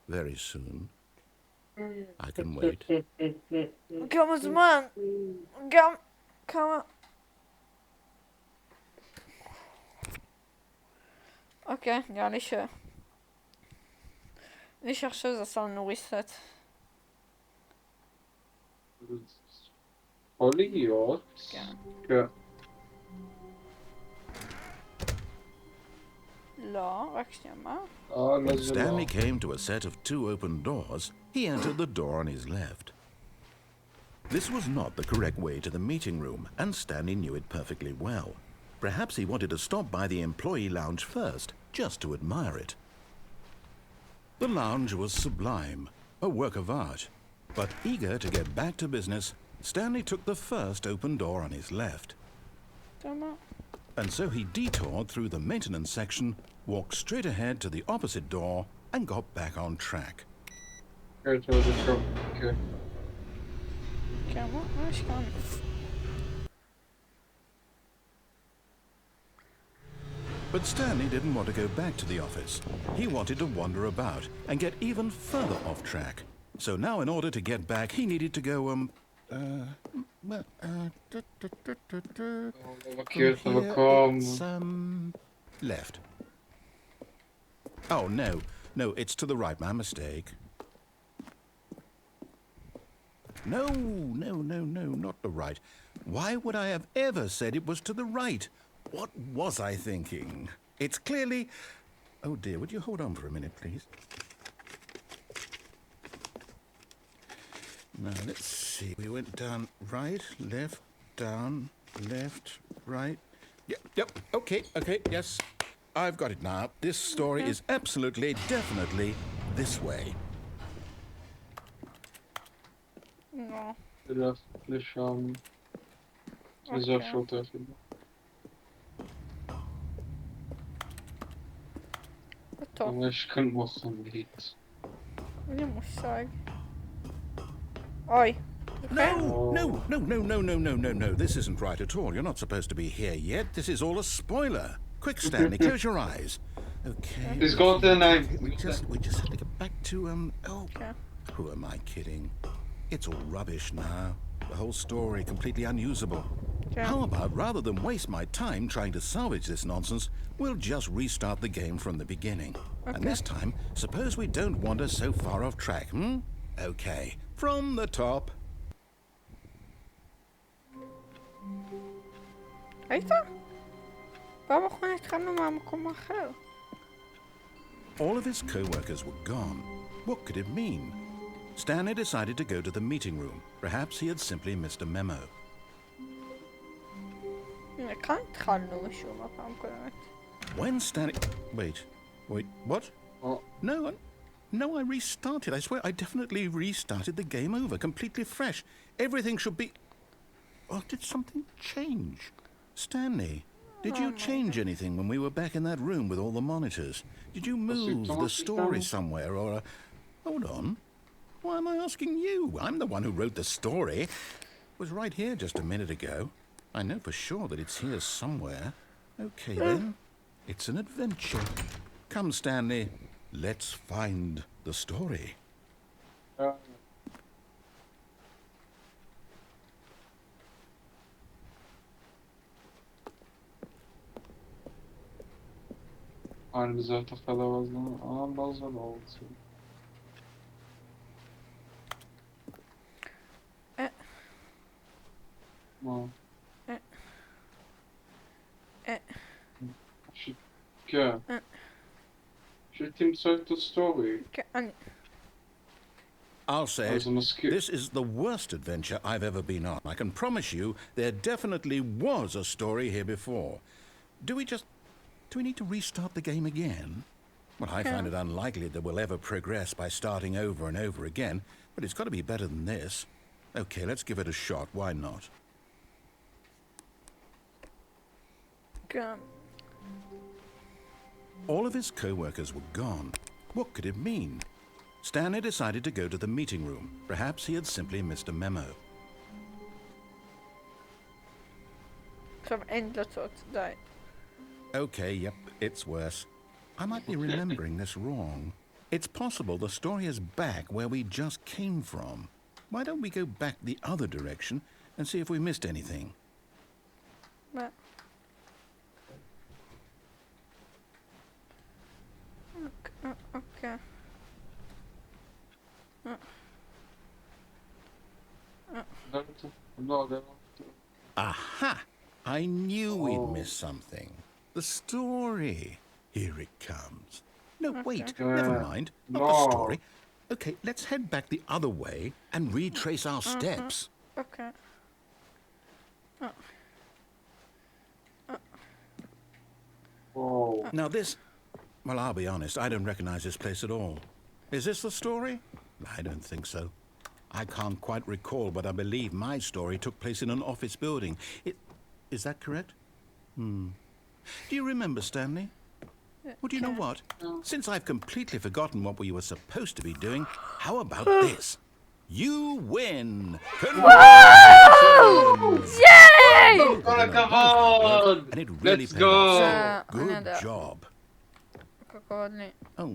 Very soon. I can wait. כמה זמן? גם... כמה... אוקיי, נראה לי ש... נראה לי שעכשיו זה עשה לנו reset. יכול להיות. כן. כן. לא, רק שנייה, מה? לא When זה לא. Stanley came to a set of 2 open doors, he entered the door on his left. This was not the correct way to the meeting room, and Stanley knew it perfectly well. Perhaps he wanted to stop by the employee lounge first, just to admire it. The lounge was sublime, a work of art. But eager to get back to business, Stanley took the first open door on his left. כמה? And so he detoured through the maintenance section, walked straight ahead to the opposite door, and got back on track. כן, זה שם. כן. כמה? מה יש כאן? But Stanley didn't want to go back to the office. He wanted to wander about and get even further off track. So now in order to get back, he needed to go, מכיר את from here המקום. it's, left. Oh, no, it's to the right, my mistake. No, not the right. Why would I have ever said it was to the right? What was I thinking? It's clearly... Oh dear, would you hold on for a minute, please? Now, let's see. We went down right, left, down, left, right. Yep, okay, yes. I've got it now. This story is absolutely, definitely this way. לא. תלך לשם. איזה אוקיי. אפשרות היחידה. טוב, אבל יש כאן מכונית. אין לי מושג. אוי. No. This isn't right at all. You're not supposed to be here yet. This is all a spoiler. Quick, Stanley, close your eyes. Okay. תסגור את העיניים. We just have to get back to, Okay. who am I kidding? It's all rubbish now. The whole story completely unusable. Okay. How about, rather than waste my time trying to salvage this nonsense, we'll just restart the game from the beginning. And Okay. this time, suppose we don't wander so far off track, hmm? Okay, from the top. ראית? פעם אחרונה התחלנו מהמקום האחר. All of his co-workers were gone. What could it mean? Stanley decided to go to the meeting room. Perhaps he had simply missed a memo. הנה, כאן התחלנו משום הפעם קודמת. When Stanley... Wait, what? Oh, No, I restarted. I swear, I definitely restarted the game over, completely fresh. Everything should be... Oh, did something change? Stanley, did you change anything when we were back in that room with all the monitors? Did you move the story somewhere, or... Hold on. Why am I asking you? I'm the one who wrote the story. It was right here just a minute ago. I know for sure that it's here somewhere. Okay, then. It's an adventure. Come, Stanley. Let's find the story. אני מזהה את החדר הזה. זה לא רוצה. מה? כן. שתמצא את הסטורי. כן, אני... I'll say it. אז המזכיר. This is the worst adventure I've ever been on. I can promise you there definitely was a story here before. Do we need to restart the game again? Well, I find it unlikely that we'll ever progress by starting over and over again, but it's got to be better than this. Okay, let's give it a shot. Why not? כן. All of his co-workers were gone. What could it mean? Stanley decided to go to the meeting room. Perhaps he had simply missed a memo. עכשיו אין דלתות, די. Okay, yep, it's worse. I might be remembering this wrong. It's possible the story is back where we just came from. Why don't we go back the other direction and see if we missed anything? מה? אוקיי. לא, זה לא. Aha! I knew we'd missed something. The story. Here it comes. No, wait, never mind. Not the No. story. Okay, let's head back the other way and retrace our steps. אוקיי. וואו. Now this... Well, I'll be honest, I don't recognize this place at all. Is this the story? I don't think so. I can't quite recall, but I believe my story took place in an office building. Is that correct? Do you remember, Stanley? Well, do you know what? Since I've completely forgotten what we were supposed to be doing, how about this? You win! Congratulations! Yay! כל הכבוד! And it really Let's paid off. go! Good job. כבוד לי. Oh,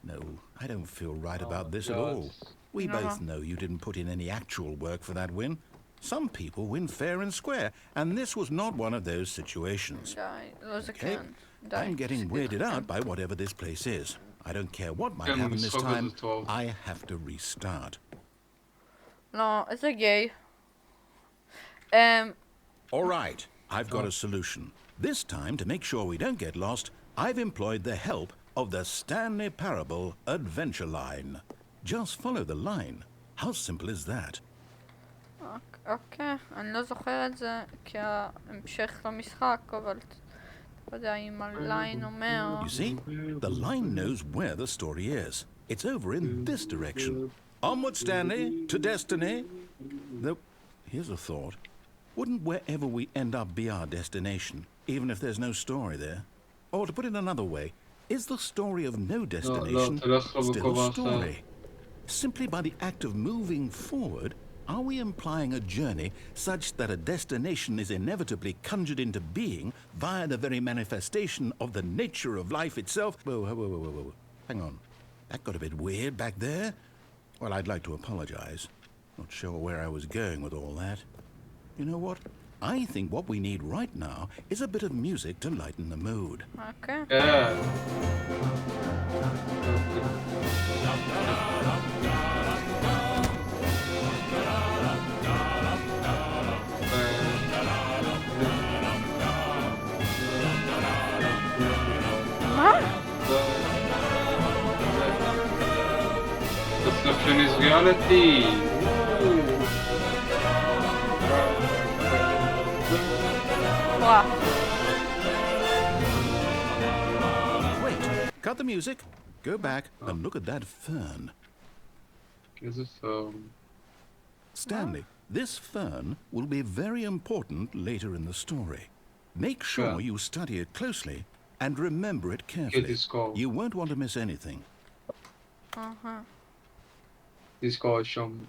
no, I don't feel right about this at all. We both know you didn't put in any actual work for that win. Some people win fair and square, and this was not one of those situations. די, לא זה Okay? כן. די. I'm getting weirded out by whatever this place is. I don't care what might כן, happen this המשחק הזה time. טוב. I have to restart. לא, איזה גיי. All right, I've got a solution. This time, to make sure we don't get lost, I've employed the help of the Stanley Parable adventure line. Just follow the line. How simple is that? אוקיי, אני לא זוכר את זה כהמשך למשחק, אבל אתה יודע אם הליין אומר... You see, the line knows where the story is. It's over in this direction. Onward, Stanley, to destiny. Though, here's a thought. Wouldn't wherever we end up be our destination, even if there's no story there? Or to put it another way, is the story of no destination תלך still במקום a אחר. story? Simply by the act of moving forward, are we implying a journey such that a destination is inevitably conjured into being via the very manifestation of the nature of life itself? Whoa. Hang on. that got a bit weird back there. Well, I'd like to apologize. Not sure where I was going with all that. You know what? I think what we need right now is a bit of music to lighten the mood. Okay. Yeah. Perception is reality. Wow. Wait, cut the music, go back and look at that fern. Is it Stanley, this fern will be very important later in the story. Make sure Yeah. you study it closely and remember it Get carefully. this call. You won't want to miss anything. This call is shown.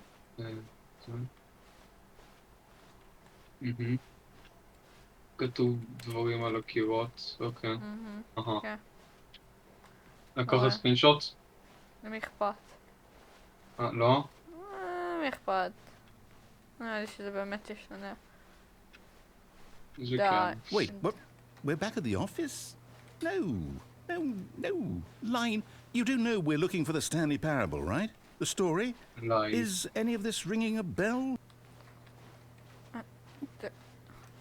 כתוב דברים על הקירות, אוקיי. אהה. כן. לקחת סקרינשוט? למי אכפת? לא? למי אכפת? נראה לי שזה באמת ישתנה. זה די. כן. Wait, what? We're back at the office? No. Line, you do know we're looking for the Stanley Parable, right? The story? ליין. Is any of this ringing a bell?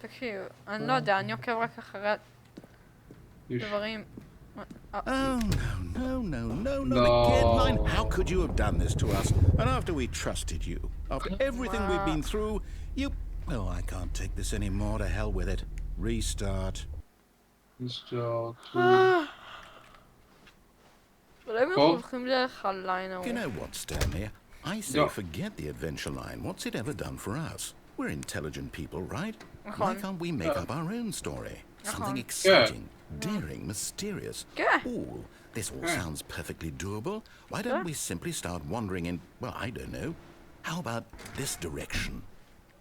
תקשיב, אני לא יודע, אני עוקב רק אחרי דברים... Oh, no. No. Again, Line. How could you have done this to us? And after we trusted you, after everything we've been through, you... Oh, I can't take this anymore. To hell with it. Restart. אולי הם הולכים דרך הליין ההוא. You know what, Stanley? I say forget the adventure line. What's it ever done for us? We're intelligent people, right? Why can't we make up our own story? Something exciting, daring, mysterious. Ooh, this all sounds perfectly doable. Why don't we simply start wandering in, well, I don't know. How about this direction?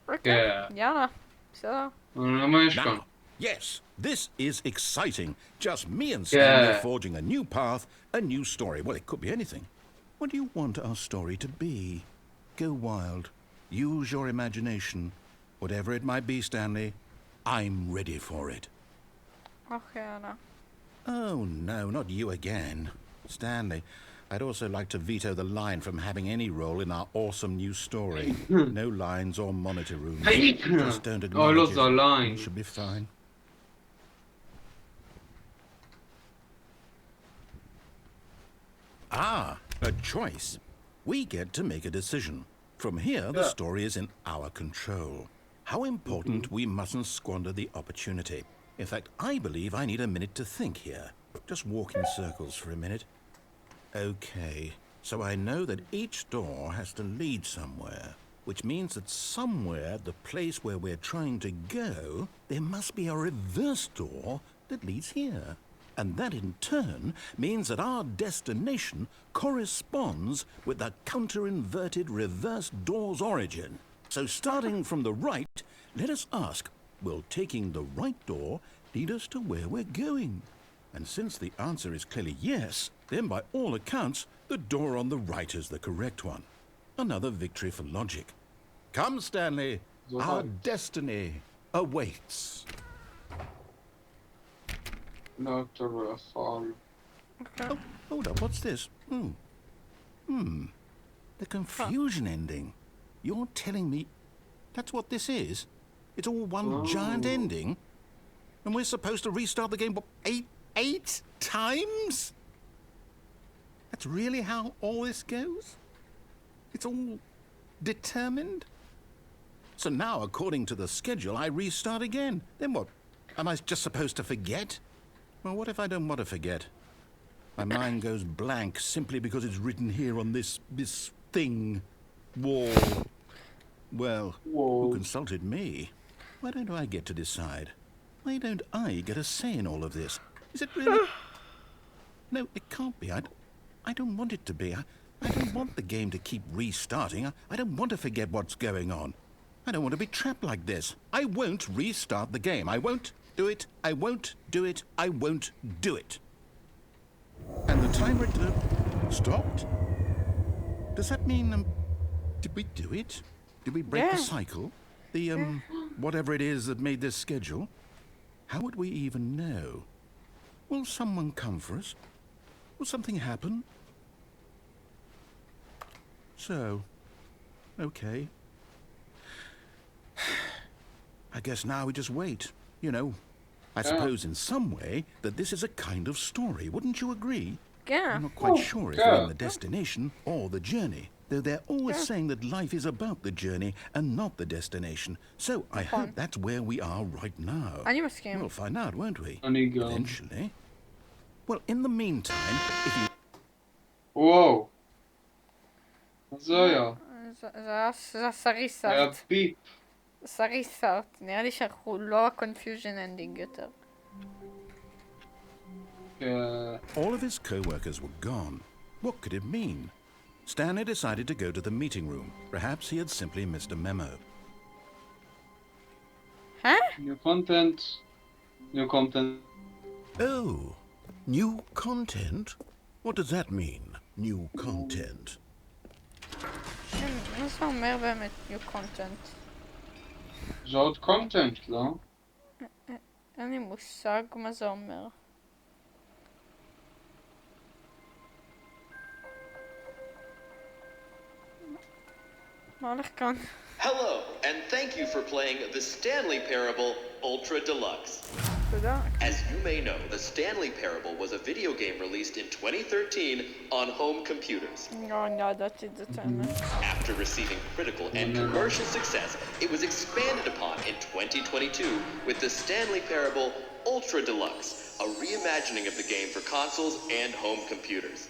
אוקיי, יאללה, בסדר. למה יש כאן? Now, yes, this is exciting. Just me and Stanley forging a new path, a new story. Well, it could be anything. What do you want our story to be? Go wild. Use your imagination. Whatever it might be, Stanley, I'm ready for it. אוקיי, יאללה. Oh, no, not you again. Stanley, I'd also like to veto the line from having any role in our awesome new story. No lines or monitor rooms. Just don't acknowledge the it. line. You should be fine. Ah, a choice. We get to make a decision. From here, the story is in our control. How important we mustn't squander the opportunity. In fact, I believe I need a minute to think here. Just walk in circles for a minute. Okay, so I know that each door has to lead somewhere, which means that somewhere at the place where we're trying to go, there must be a reverse door that leads here. And that in turn means that our destination corresponds with the counter-inverted reverse door's origin. So starting from the right, let us ask, will taking the right door lead us to where we're going? And since the answer is clearly yes, then by all accounts, the door on the right is the correct one. Another victory for logic. Come, Stanley, our destiny awaits. Not a fall. Oh, hold up, what's this? The confusion ending. You're telling me that's what this is? It's all one giant ending? And we're supposed to restart the game, what, eight times? That's really how all this goes? It's all determined? So now, according to the schedule, I restart again. Then what? Am I just supposed to forget? Well, what if I don't want to forget? My mind goes blank simply because it's written here on this thing, wall. Well, who consulted me? Why don't I get to decide? Why don't I get a say in all of this? Is it really? No, it can't be. I don't want it to be. I don't want the game to keep restarting. I don't want to forget what's going on. I don't want to be trapped like this. I won't restart the game. I won't do it. I won't do it. I won't do it. And the timer... Stopped? Does that mean, did we do it? Did we break the Yeah. cycle? The, whatever it is that made this schedule? How would we even know? Will someone come for us? Will something happen? So, okay. I guess now we just wait. You know, I suppose in some way that this is a kind of story. Wouldn't you agree? Yeah. I'm not quite sure if we're in the destination or the journey, though they're always saying that life is about the journey and not the destination. So I hope that's where we are right now. אני מסכים. We'll find out, won't we? אני גם. Eventually. Well, in the meantime, if you... וואו. מה זה היה? זה הסריס היה ארט. ביפ. סריס ארט. נראה לי שאנחנו לא הקונפיוז'ן אנדינג יותר. All of his co-workers were gone. What could it mean? Stanley decided to go to the meeting room. Perhaps he had simply missed a memo. Huh? New content. New content. Oh, new content? What does that mean, new content? מה זה אומר באמת new content? זה עוד content, לא? אין לי מושג מה זה אומר. מה הולך כאן? Hello, and thank you for playing the Stanley Parable Ultra Deluxe. תודה. As you may know, the Stanley Parable was a video game released in 2013 on home computers. לא, אני לא ידעתי את זה האמת. After receiving critical and commercial success, it was expanded upon in 2022 with the Stanley Parable Ultra Deluxe, a reimagining of the game for consoles and home computers.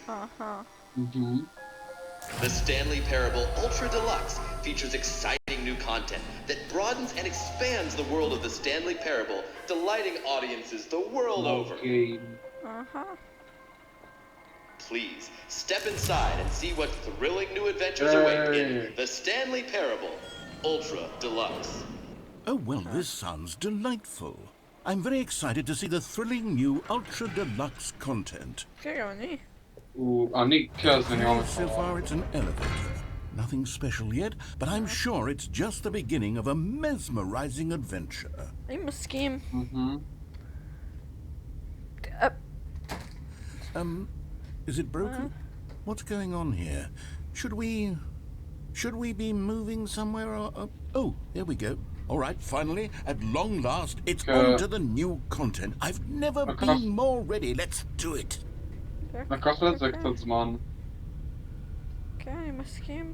The Stanley Parable Ultra Deluxe features exciting new content that broadens and expands the world of the Stanley Parable, delighting audiences the world over. Okay. Please, step inside and see what thrilling new adventures await in the Stanley Parable Ultra Deluxe. Oh, well, this sounds delightful. I'm very excited to see the thrilling new Ultra Deluxe content. כן, גם אני. אני כזה נראה So far, it's an elevator. Nothing special yet, but I'm sure it's just the beginning of a mesmerizing adventure. אני מסכים. Is it broken? What's going on here? Should we be moving somewhere or... Oh, there we go. All right, finally, at long last, it's on to the new content. I've never been more ready. Let's do it. לקח לזה קצת זמן. כן, אני מסכים.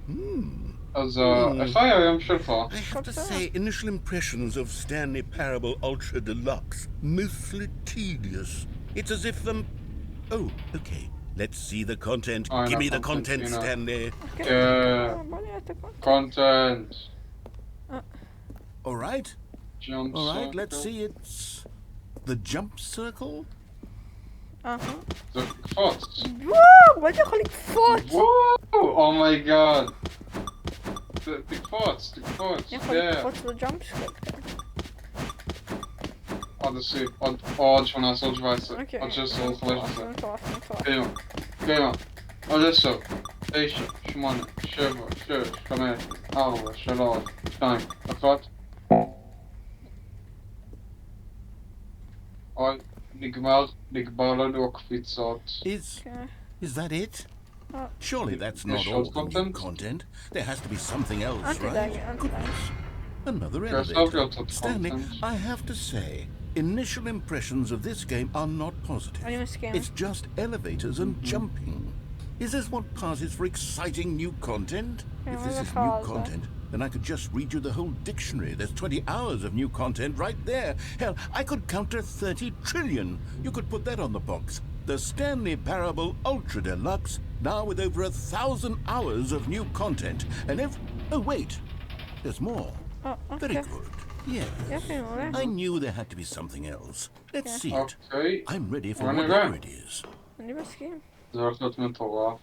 אז איך היה היום שלך? I have to say, initial impressions of Stanley Parable Ultra Deluxe, mostly tedious. It's as if Oh, okay. Let's see the content. I Give know me the content, content, you know. Stanley. בוא נראה את הכל. content. All right. Jump All right, let's circle. see. It's the jump circle. זה קפוץ. וואו, מה אתה יכול לקפוץ? וואו, אומייגאד. תקפוץ. אני יכול לקפוץ בג'אמפ סקייט. עוד 20, עוד 18, עוד 17, אוקיי. עוד 16, עוד 15. מטורף. קדימה. עוד 10, 9, 8, 7, 6, 5, 4, 3, 2, 1. אוי, נגמר לנו הקפיצות. Is that it? Surely that's not Short all the new content? content. There has to be something else, אל תדאג, right? אל תדאג. Another There's elevator. no real Stanley, content. I have to say, initial impressions of this game are not positive. אני מסכים. It's just elevators and jumping. Is this what passes for exciting new content? Yeah, If this well, is that's new hard, content, then I could just read you the whole dictionary. There's 20 hours of new content right there. Hell, I could counter 30 trillion. You could put that on the box. The Stanley Parable Ultra Deluxe, now with over 1,000 hours of new content. And oh, wait, there's more. Very אוקיי. good. Yes. יופי, מעולה. I knew there had to be something else. Let's see it. אוקיי, I'm ready for Run it whatever around. it is. אני מסכים. זה הולך להיות מטורף.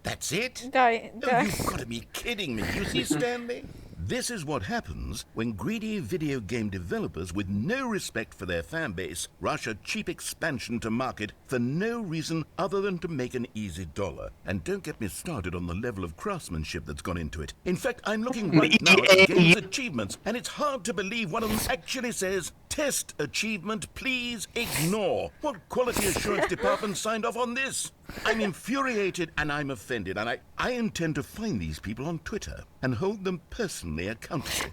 That's it? די, Oh, די. you've got to be kidding me. You see, Stanley? This is what happens when greedy video game developers with no respect for their fan base rush a cheap expansion to market for no reason other than to make an easy dollar. And don't get me started on the level of craftsmanship that's gone into it. In fact, I'm looking right now at the game's achievements, and it's hard to believe one of them actually says, "Test achievement, please ignore." What quality assurance department signed off on this? I'm infuriated and I'm offended, and I intend to find these people on Twitter and hold them personally accountable.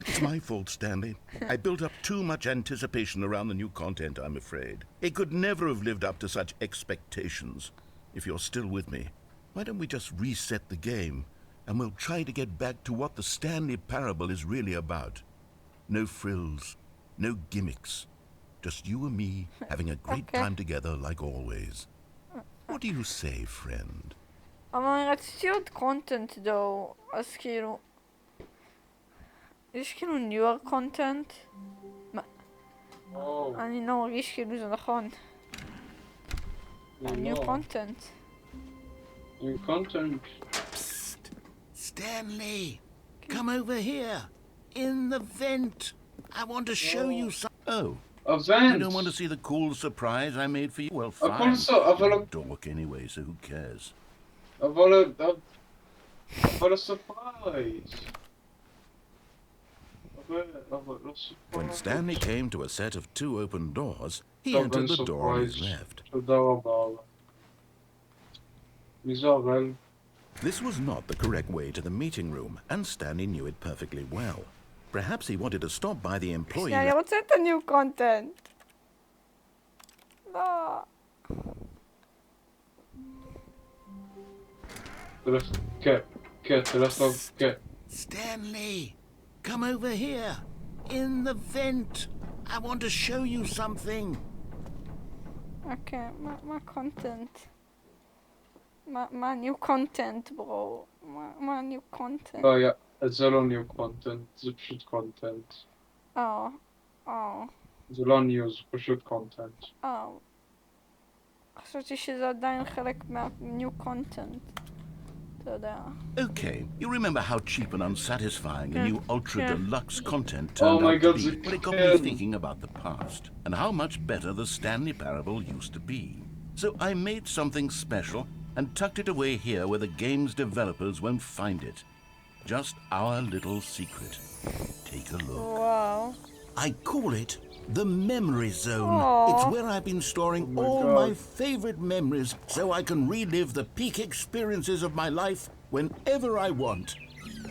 It's my fault, Stanley. I built up too much anticipation around the new content, I'm afraid. It could never have lived up to such expectations. If you're still with me, why don't we just reset the game and we'll try to get back to what the Stanley Parable is really about. No frills, no gimmicks. Just you and me having a great time together like always. What do you say, friend? אבל רציתי עוד קונטנט דו, אז כאילו... יש כאילו newer קונטנט? אני לא מרגיש כאילו זה נכון. new content. New content. Psst! Stanley! Come over here! In the vent! I want to show you some... Oh. A vent! You don't want to see the cool surprise I made for you? Well, fine. Dork anyway, so who cares? אבל a surprise! When Stanley came to a set of 2 open doors, he entered the door on his left. This was not the correct way to the meeting room, and Stanley knew it perfectly well. Perhaps he wanted to stop by the employee... שנייה, אני רוצה את ה-new content. לא. Stanley, come over here. In the vent. I want to show you something. אוקיי, מה content? מה new content, bro? מה new content? לא, זה לא new content, זה פשוט content. זה לא new, זה פשוט content. חשבתי שזה עדיין חלק מה-new content. אתה יודע. Okay, you remember how cheap and unsatisfying the new ultra deluxe content turned out to be? But it got me thinking about the past and how much better the Stanley Parable used to be. So I made something special and tucked it away here where the game's developers won't find it. Just our little secret. Take a look. Wow. I call it the Memory Zone. Aww. It's where I've been storing all my favorite memories so I can relive the peak experiences of my life whenever I want.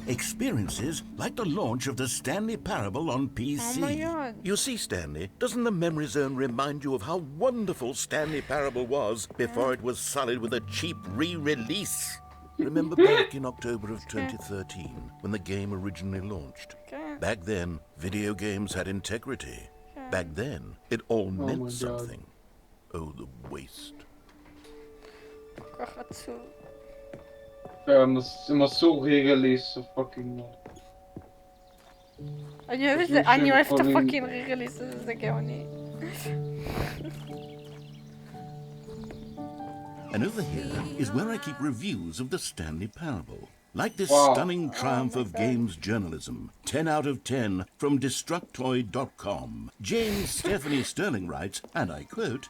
Experiences like the launch of the Stanley Parable on PC. Oh my God. You see, Stanley, doesn't the Memory Zone remind you of how wonderful Stanley Parable was before it was sullied with a cheap re-release? Remember back in October of 2013, when the game originally launched? Back then, video games had integrity. Back then, it all meant something. Oh, the waste. הם עשו re-release fucking... אני אוהבת את הפאקינג re-release הזה, זה גאוני. And over here is where I keep reviews of the Stanley Parable. Like this stunning triumph of games journalism, 10 out of 10 from Destructoid.com. James Stephanie Sterling writes, and I quote,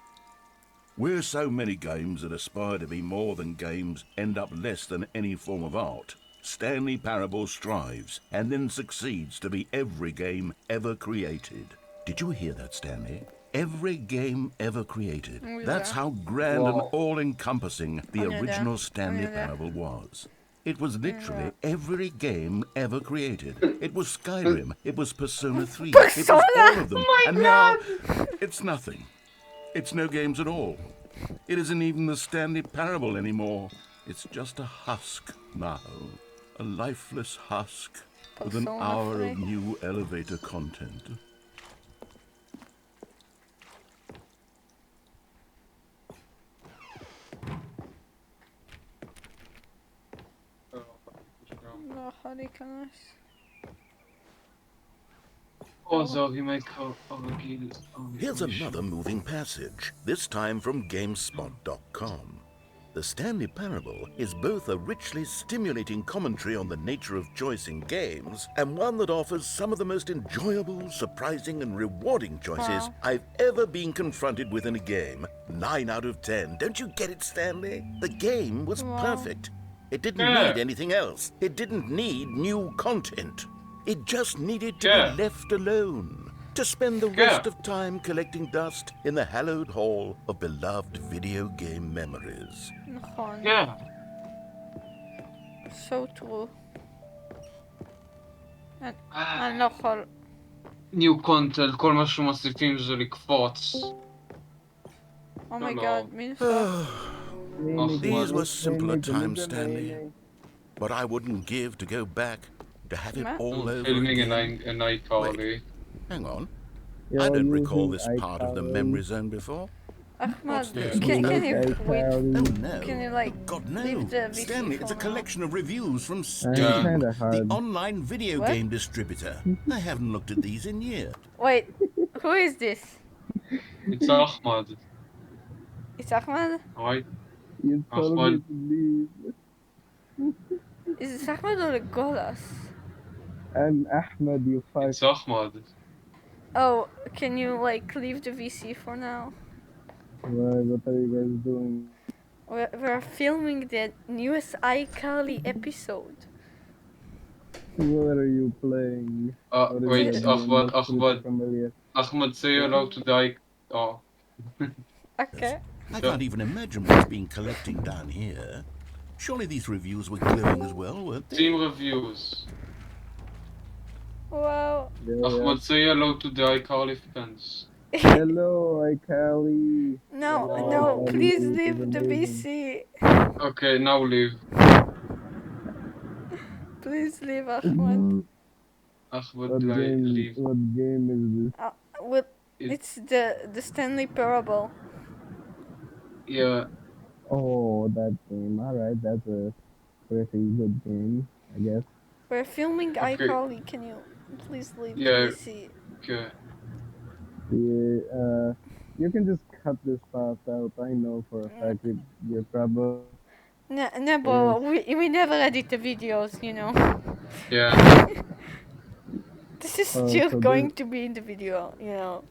"Where so many games that aspire to be more than games end up less than any form of art, Stanley Parable strives and then succeeds to be every game ever created." Did you hear that, Stanley? Every game ever created. That's how grand and all-encompassing the original Stanley Parable was. It was literally every game ever created. It was Skyrim, it was Persona 3, it was all of them. And now, it's nothing. It's no games at all. It isn't even the Stanley Parable anymore. It's just a husk now. A lifeless husk with an hour of new elevator content. Here's another moving passage, this time from GameSpot.com. The Stanley Parable is both a richly stimulating commentary on the nature of choice in games and one that offers some of the most enjoyable, surprising, and rewarding choices Wow. I've ever been confronted with in a game. 9 out of 10. Don't you get it, Stanley? The game was Wow. perfect. It didn't Yeah. need anything else. It didn't need new content. It just needed to Yeah. be left alone. To spend the Yeah. rest of time collecting dust in the hallowed hall of beloved video game memories. נכון. כן. So true. אני לא יכול. ניו קונטנט, כל מה שמוסיפים זה לקפוץ. אומייגאד, מי נפתח? These were simpler times, Stanley. But I wouldn't give to go back to have it Huh? all over פילמינג again. an iCarly. Hang on. You're I don't recall using this part of the iCarly. memory zone before. Ahmad, this? can you Like quit? Oh iCarly. no. Can you, like, God no. leave the VC Stanley, it's a for now? collection of reviews from Steam, kinda the hard. online video What? game distributor. I haven't looked at these in years. Wait, who is this? It's Ahmad, It's Ahmad? right? You told me Ahmad. to leave. Is it Ahmad or Golas? I'm Ahmed, you fuck. It's Ahmad. Oh, can you, like, leave the VC for now? What are you guys doing? We're filming the newest iCarly episode. What are you playing? What is Wait, that game? Ahmad, Not super Ahmad, familiar. Ahmad, say hello to the Oh. Okay. I can't even imagine what's been collecting down here. Surely these reviews were glowing as well, weren't they? Team reviews. Wow. Yeah, Ahmad, say hello to the iCarly fans. Hello, iCarly. No, Wow, no, that please is leave the amazing. VC. Okay, now leave. Please leave, Ahmad. Ahmad, What leave. game is this? Well, It- it's the Stanley Parable. Yeah, Oh, that game. Alright, that's a pretty good game, I guess. We're filming Okay. iCarly. Can you please leave Yeah. the VC? okay. Yeah, you can just cut this part out. I know for a fact you're probably. No, bro, we never edit the videos, you know. Yeah. This is Oh, still so going to be in the video, you know.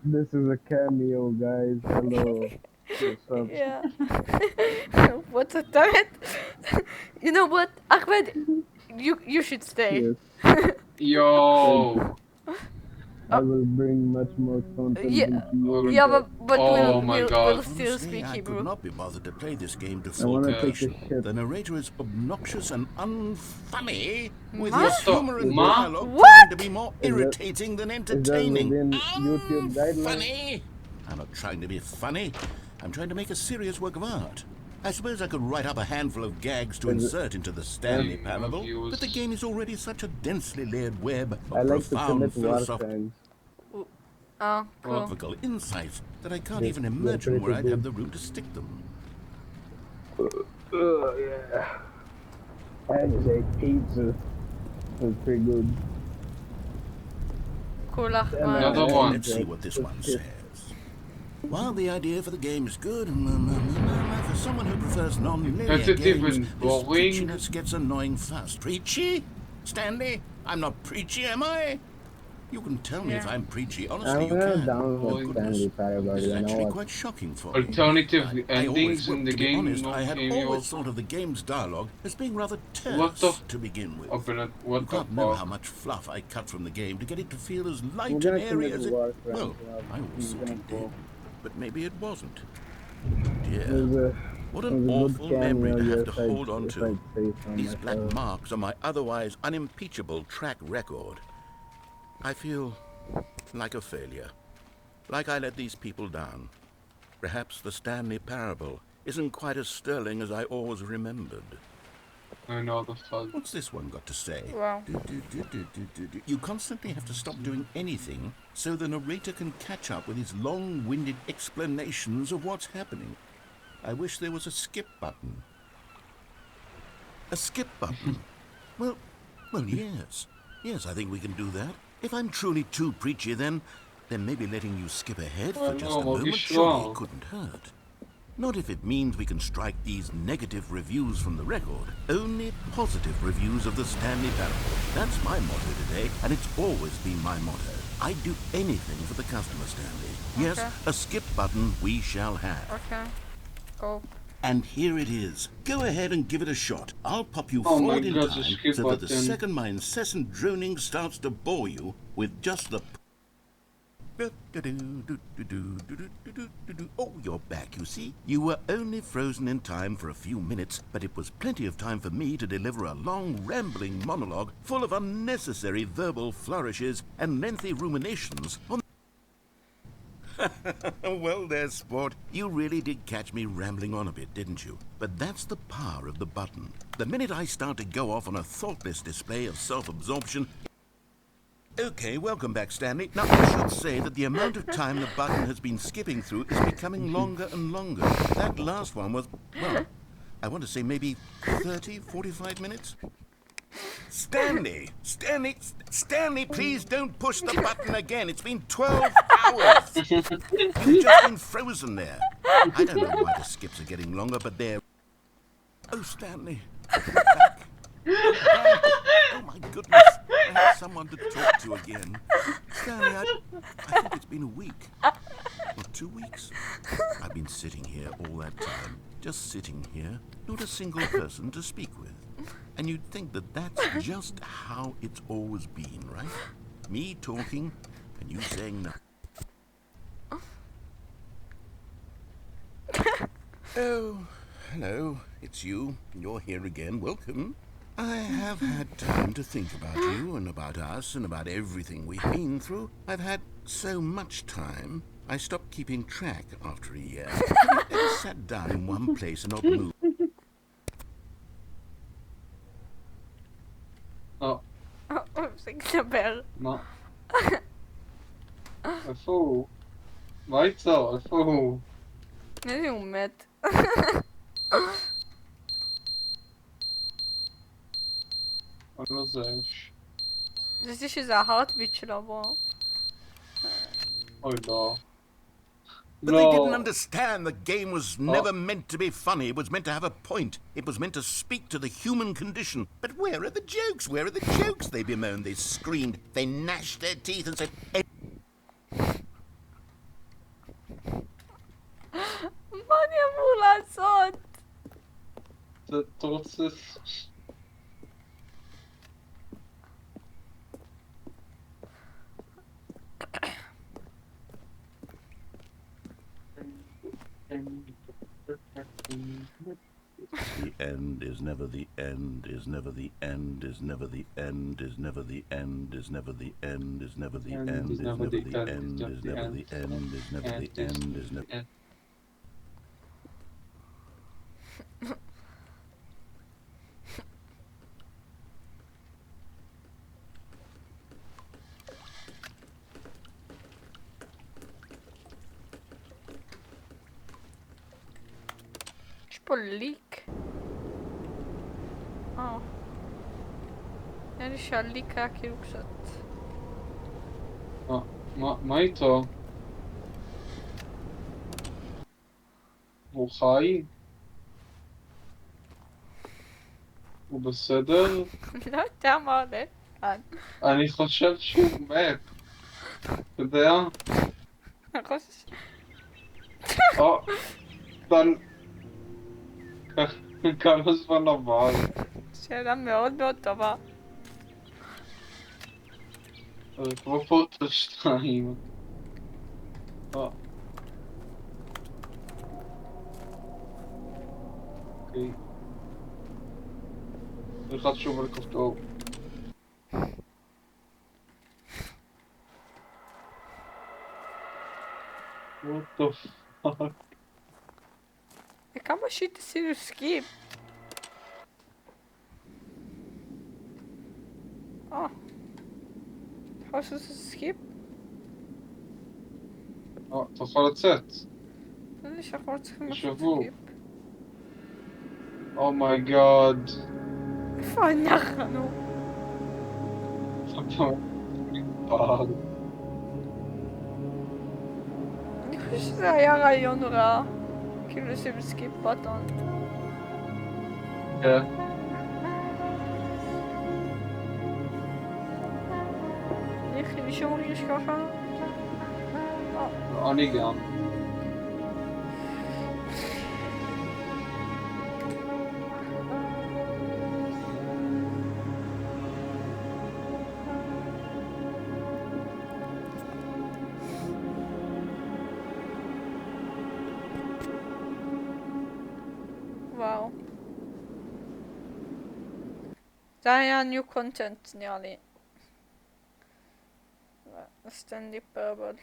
This is a cameo, guys. Hello. What's up? Yeah. What's a threat? You know what, Ahmed? You should stay. Yes, Yo. I will bring much more content Yeah. into your Yeah, day. but Oh we'll, my we'll, God. we'll still Honestly, speak I Hebrew. could not be bothered to play this game to I full wanna take a completion. shit. The narrator is obnoxious and unfunny, with What? his humor and Ma? dialogue What? proving to be more that- irritating than Is that entertaining. within YouTube guidelines? Funny? I'm not trying to be funny. I'm trying to make a serious work of art. I suppose I could write up a handful of gags to insert into the Stanley Parable, but the game is already such a densely layered web of I like to profound commit war philosophical crimes. Oh, cool. insights that I can't Yes, even they're imagine pretty where I'd have good. the room to stick them. Yeah. And they pizza was pretty good. Cool, Another Ahmed. one. Let's see what this one says. While the idea for the game is good, for someone who prefers non-linear Repetitive games, and this boring. preachiness gets annoying fast. Preachy? Stanley? I'm not preachy, am I? You can tell me if Yeah. I'm preachy. Honestly, I'm you gonna can. download Oh, Stanley Parable, This is you know actually what? quite shocking for me. Alternative I endings always, in the to be game. honest, no I had cameo. always thought of the game's dialogue as being rather What terse the- to begin with. Open it. You What the can't know how fuck? much fluff I cut from the game to get it to feel as We're light gonna and airy commit as it... war crimes. Well, yeah. I always We're thought gonna it did, but maybe it wasn't. It Dear, was a, what it an was a good awful memory cameo, to have yes, to hold on if to. I'd say so These black myself. marks on my otherwise unimpeachable track record. I feel like a failure. Like I let these people down. Perhaps the Stanley Parable isn't quite as sterling as I always remembered. I know the fuck. What's this one got to say? Wow. You constantly have to stop doing anything so the narrator can catch up with his long-winded explanations of what's happening. I wish there was a skip button. A skip button? Well, yes. Yes, I think we can do that. If I'm truly too preachy, then maybe letting you skip ahead for just a Oh, moment you surely sure? couldn't hurt. Not if it means we can strike these negative reviews from the record. Only positive reviews of the Stanley Parable. That's my motto today, and it's always been my motto. I'd do anything for the customer, Stanley. Yes, Okay. a skip button we shall have. Okay. Go. And here it is. Go ahead and give it a shot. I'll pop you Oh my forward in God, the time skip so that the button. second my incessant droning starts to bore you with just the... Oh, you're back, you see. You were only frozen in time for a few minutes, but it was plenty of time for me to deliver a long, rambling monologue full of unnecessary verbal flourishes and lengthy ruminations on... Well there, sport. You really did catch me rambling on a bit, didn't you? But that's the power of the button. The minute I start to go off on a thoughtless display of self-absorption... Okay, welcome back, Stanley. Now, I should say that the amount of time the button has been skipping through is becoming longer and longer. That last one was, well, I want to say maybe 30, 45 minutes? Stanley, please don't push the button again. It's been 12 hours. You've just been frozen there. I don't know why the skips are getting longer, but they're... Oh, Stanley. You're back. Oh, my goodness. I have someone to talk to again. Stanley, I think it's been a week. Or 2 weeks. I've been sitting here all that time. Just sitting here. Not a single person to speak with. And you'd think that that's just how it's always been, right? Me talking and you saying nothing. Oh, hello. It's you. You're here again. Welcome. I have had time to think about you and about us and about everything we've been through. I've had so much time, I stopped keeping track after a year. Have you ever sat down in one place and not moved? Oh, הפסיק לדבר. מה? איפה הוא? מה איתו? איפה הוא? נראה לי הוא מת. אני לא זש. חשבתי שזה ההארטביט שלו, בוא. אוי לא. But they didn't understand the game was never meant to be funny. It was meant to have a point. It was meant to speak to the human condition. But where are the jokes? Where are the jokes? They bemoaned, they screamed, they gnashed their teeth and said... מה אני אמור לעשות? אתה רוצה... The end is never the end, is never the end, is never the end, is never the end, is never the end, is never the end, is never the end, is never the end, is never the end, is never... יש פה ליק. נראה לי שהליק היה כאילו קצת... מה איתו? הוא חי? הוא בסדר? לא יודע מה עולה כאן. אני חושב שהוא מת. אתה יודע? אני חושב כמה זמן עבר? שאלה מאוד מאוד טובה. זה כמו פורטל 2. אוקיי. נלחץ שוב על כפתור. What the fuck? וכמה שיט עשינו סקיפ. יכול לעשות סקיפ? אתה יכול לצאת. נראה לי שאנחנו לא צריכים לעשות שבו. סקיפ. אומייגאד. איפה אנחנו? אני חושב שזה היה רעיון רע. כאילו לשים סקיפ בטון. כן. איך מישהו מרגיש ככה? אני גם. וואו. זה היה ניו קונטנט נראה לי. סטנלי פרבל.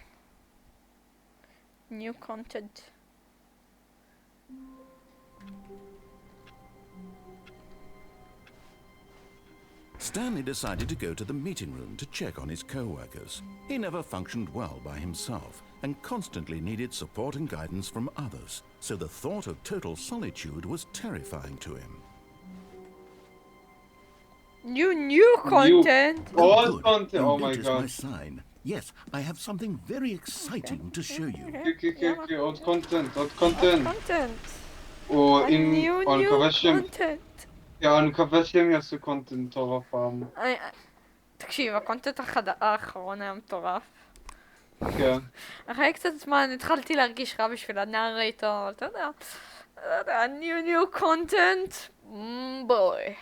ניו קונטנט. Stanley decided to go to the meeting room to check on his co-workers. He never functioned well by himself and constantly needed support and guidance from others, so the thought of total solitude was terrifying to him. New content. All Good. content. You Oh my noticed my god. sign. Yes, I have something very exciting to show you. כן, עוד קונטנט, עוד New קונטנט. content. או A אם... new או אני מקווה שהם... content. אני מקווה שהם יעשו קונטנט טוב הפעם. תקשיב, הקונטנט האחרון היה מטורף. כן. אחרי קצת זמן התחלתי להרגיש רע בשביל הנארייטור, אבל אתה יודע, new content, בואי.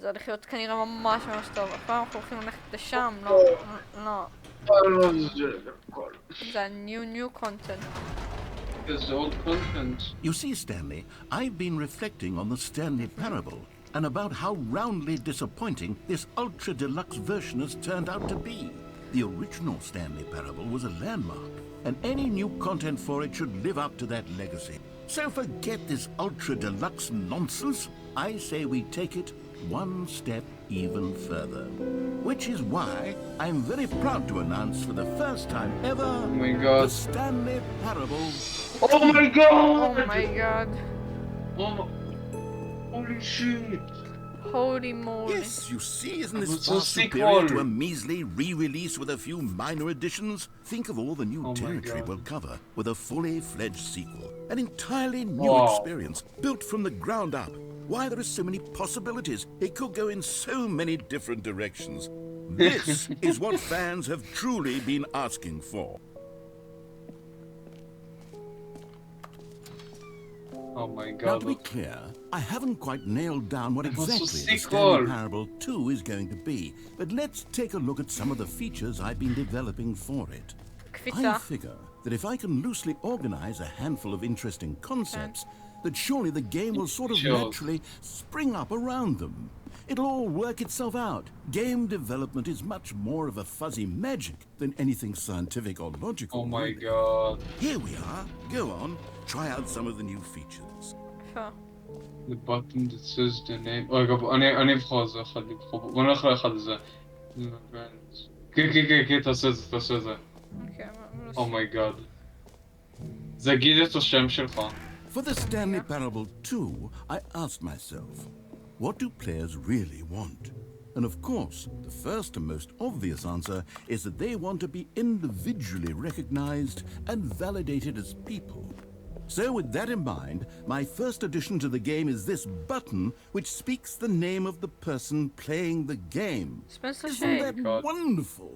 זה הולך להיות כנראה ממש טוב, הפעם אנחנו הולכים ללכת לשם, לא. זה ה-new content. There's old content. You see, Stanley, I've been reflecting on the Stanley Parable and about how roundly disappointing this ultra-deluxe version has turned out to be. The original Stanley Parable was a landmark, and any new content for it should live up to that legacy. So forget this ultra-deluxe nonsense. I say we take it one step even further. Which is why I'm very proud to announce for the first time ever Oh my god. the Stanley Parable. Oh my god! Oh my god. Oh, holy shit! Holy moly. Yes, you see, isn't this It's a far superior sequel. to a measly re-release with a few minor additions? Think of all the new Oh my territory God. we'll cover with a fully fledged sequel. An entirely new Wow. experience, built from the ground up. Why, there are so many possibilities. It could go in so many different directions. This is what fans have truly been asking for. Oh my Now, god. to be clear, I haven't quite nailed down what It was a exactly the sequel. Stanley Parable 2 is going to be, but let's take a look at some of the features I've been developing for it. I קפיצה. figure that if I can loosely organize a handful of interesting concepts, that surely the game will sort of Sure. naturally spring up around them. It'll all work itself out. Game development is much more of a fuzzy magic than anything scientific or logical. Oh my really. god. Here we are. Go on, try out some of the new features. יפה. The button that says the name. רגע, אני אבחר זה אחד לבחור. בוא נלך לאחד הזה. כן, תעשה את זה, תעשה את זה. אוקיי, Oh my god. זה גיד את השם שלך. For the Stanley Parable 2, I asked myself, what do players really want? And of course, the first and most obvious answer is that they want to be individually recognized and validated as people. So with that in mind, my first addition to the game is this button which speaks the name of the person playing the game. ספנסר Isn't שיי. that God. wonderful?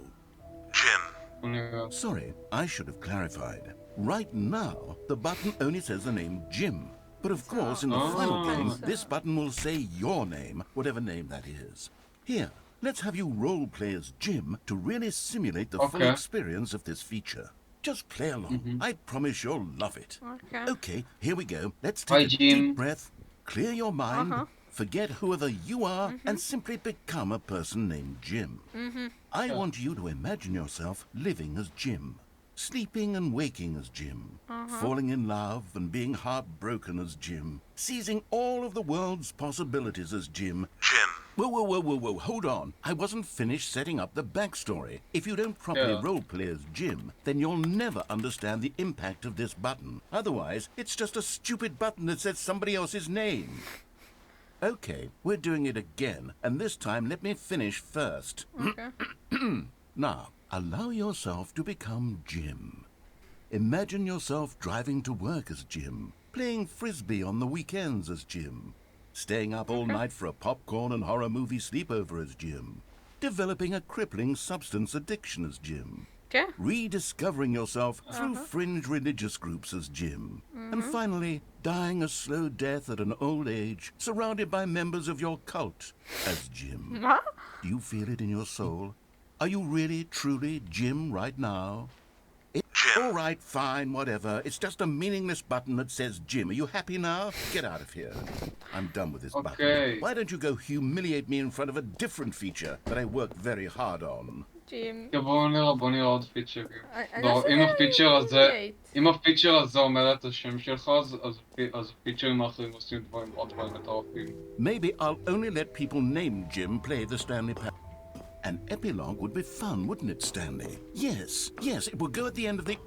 אני- Sorry, I should have clarified. Right now, the button only says the name Jim. But of course, in the final game, this button will say your name, whatever name that is. Here, let's have you role-play as Jim to really simulate the full Okay. experience of this feature. Just play along. I promise you'll love it. אוקיי. Okay, here we go. Let's Hi, take a Jim. deep breath, clear your mind, forget whoever you are, and simply become a person named Jim. I want you to imagine yourself living as Jim, sleeping and waking as Jim, falling in love and being heartbroken as Jim, seizing all of the world's possibilities as Jim. Whoa, hold on. I wasn't finished setting up the backstory. If you don't properly Yeah. roleplay as Jim, then you'll never understand the impact of this button. Otherwise, it's just a stupid button that says somebody else's name. Okay, we're doing it again, and this time let me finish first. אוקיי. Now, allow yourself to become Jim. Imagine yourself driving to work as Jim, playing frisbee on the weekends as Jim, staying up all night for a popcorn and horror movie sleepover as Jim, developing a crippling substance addiction as Jim, Okay. rediscovering yourself through fringe religious groups as Jim, and finally dying a slow death at an old age surrounded by members of your cult as Jim. What? Do you feel it in your soul? Are you really, truly Jim right now? All right, fine, whatever. It's just a meaningless button that says Jim. Are you happy now? Get out of here. I'm done with this button. Okay. Why don't you go humiliate me in front of a different feature that I worked very hard on? Jim. בוא נראה עוד פיצ'רים. אני לא, לא אם הפיצ'ר הזה אומר את השם שלך, אז הפיצ'רים האחרים עושים עוד דברים מטורפים. Maybe I'll only let people named Jim play the Stanley Parable. An epilogue would be fun, wouldn't it, Stanley? Yes, it will go at the end of the,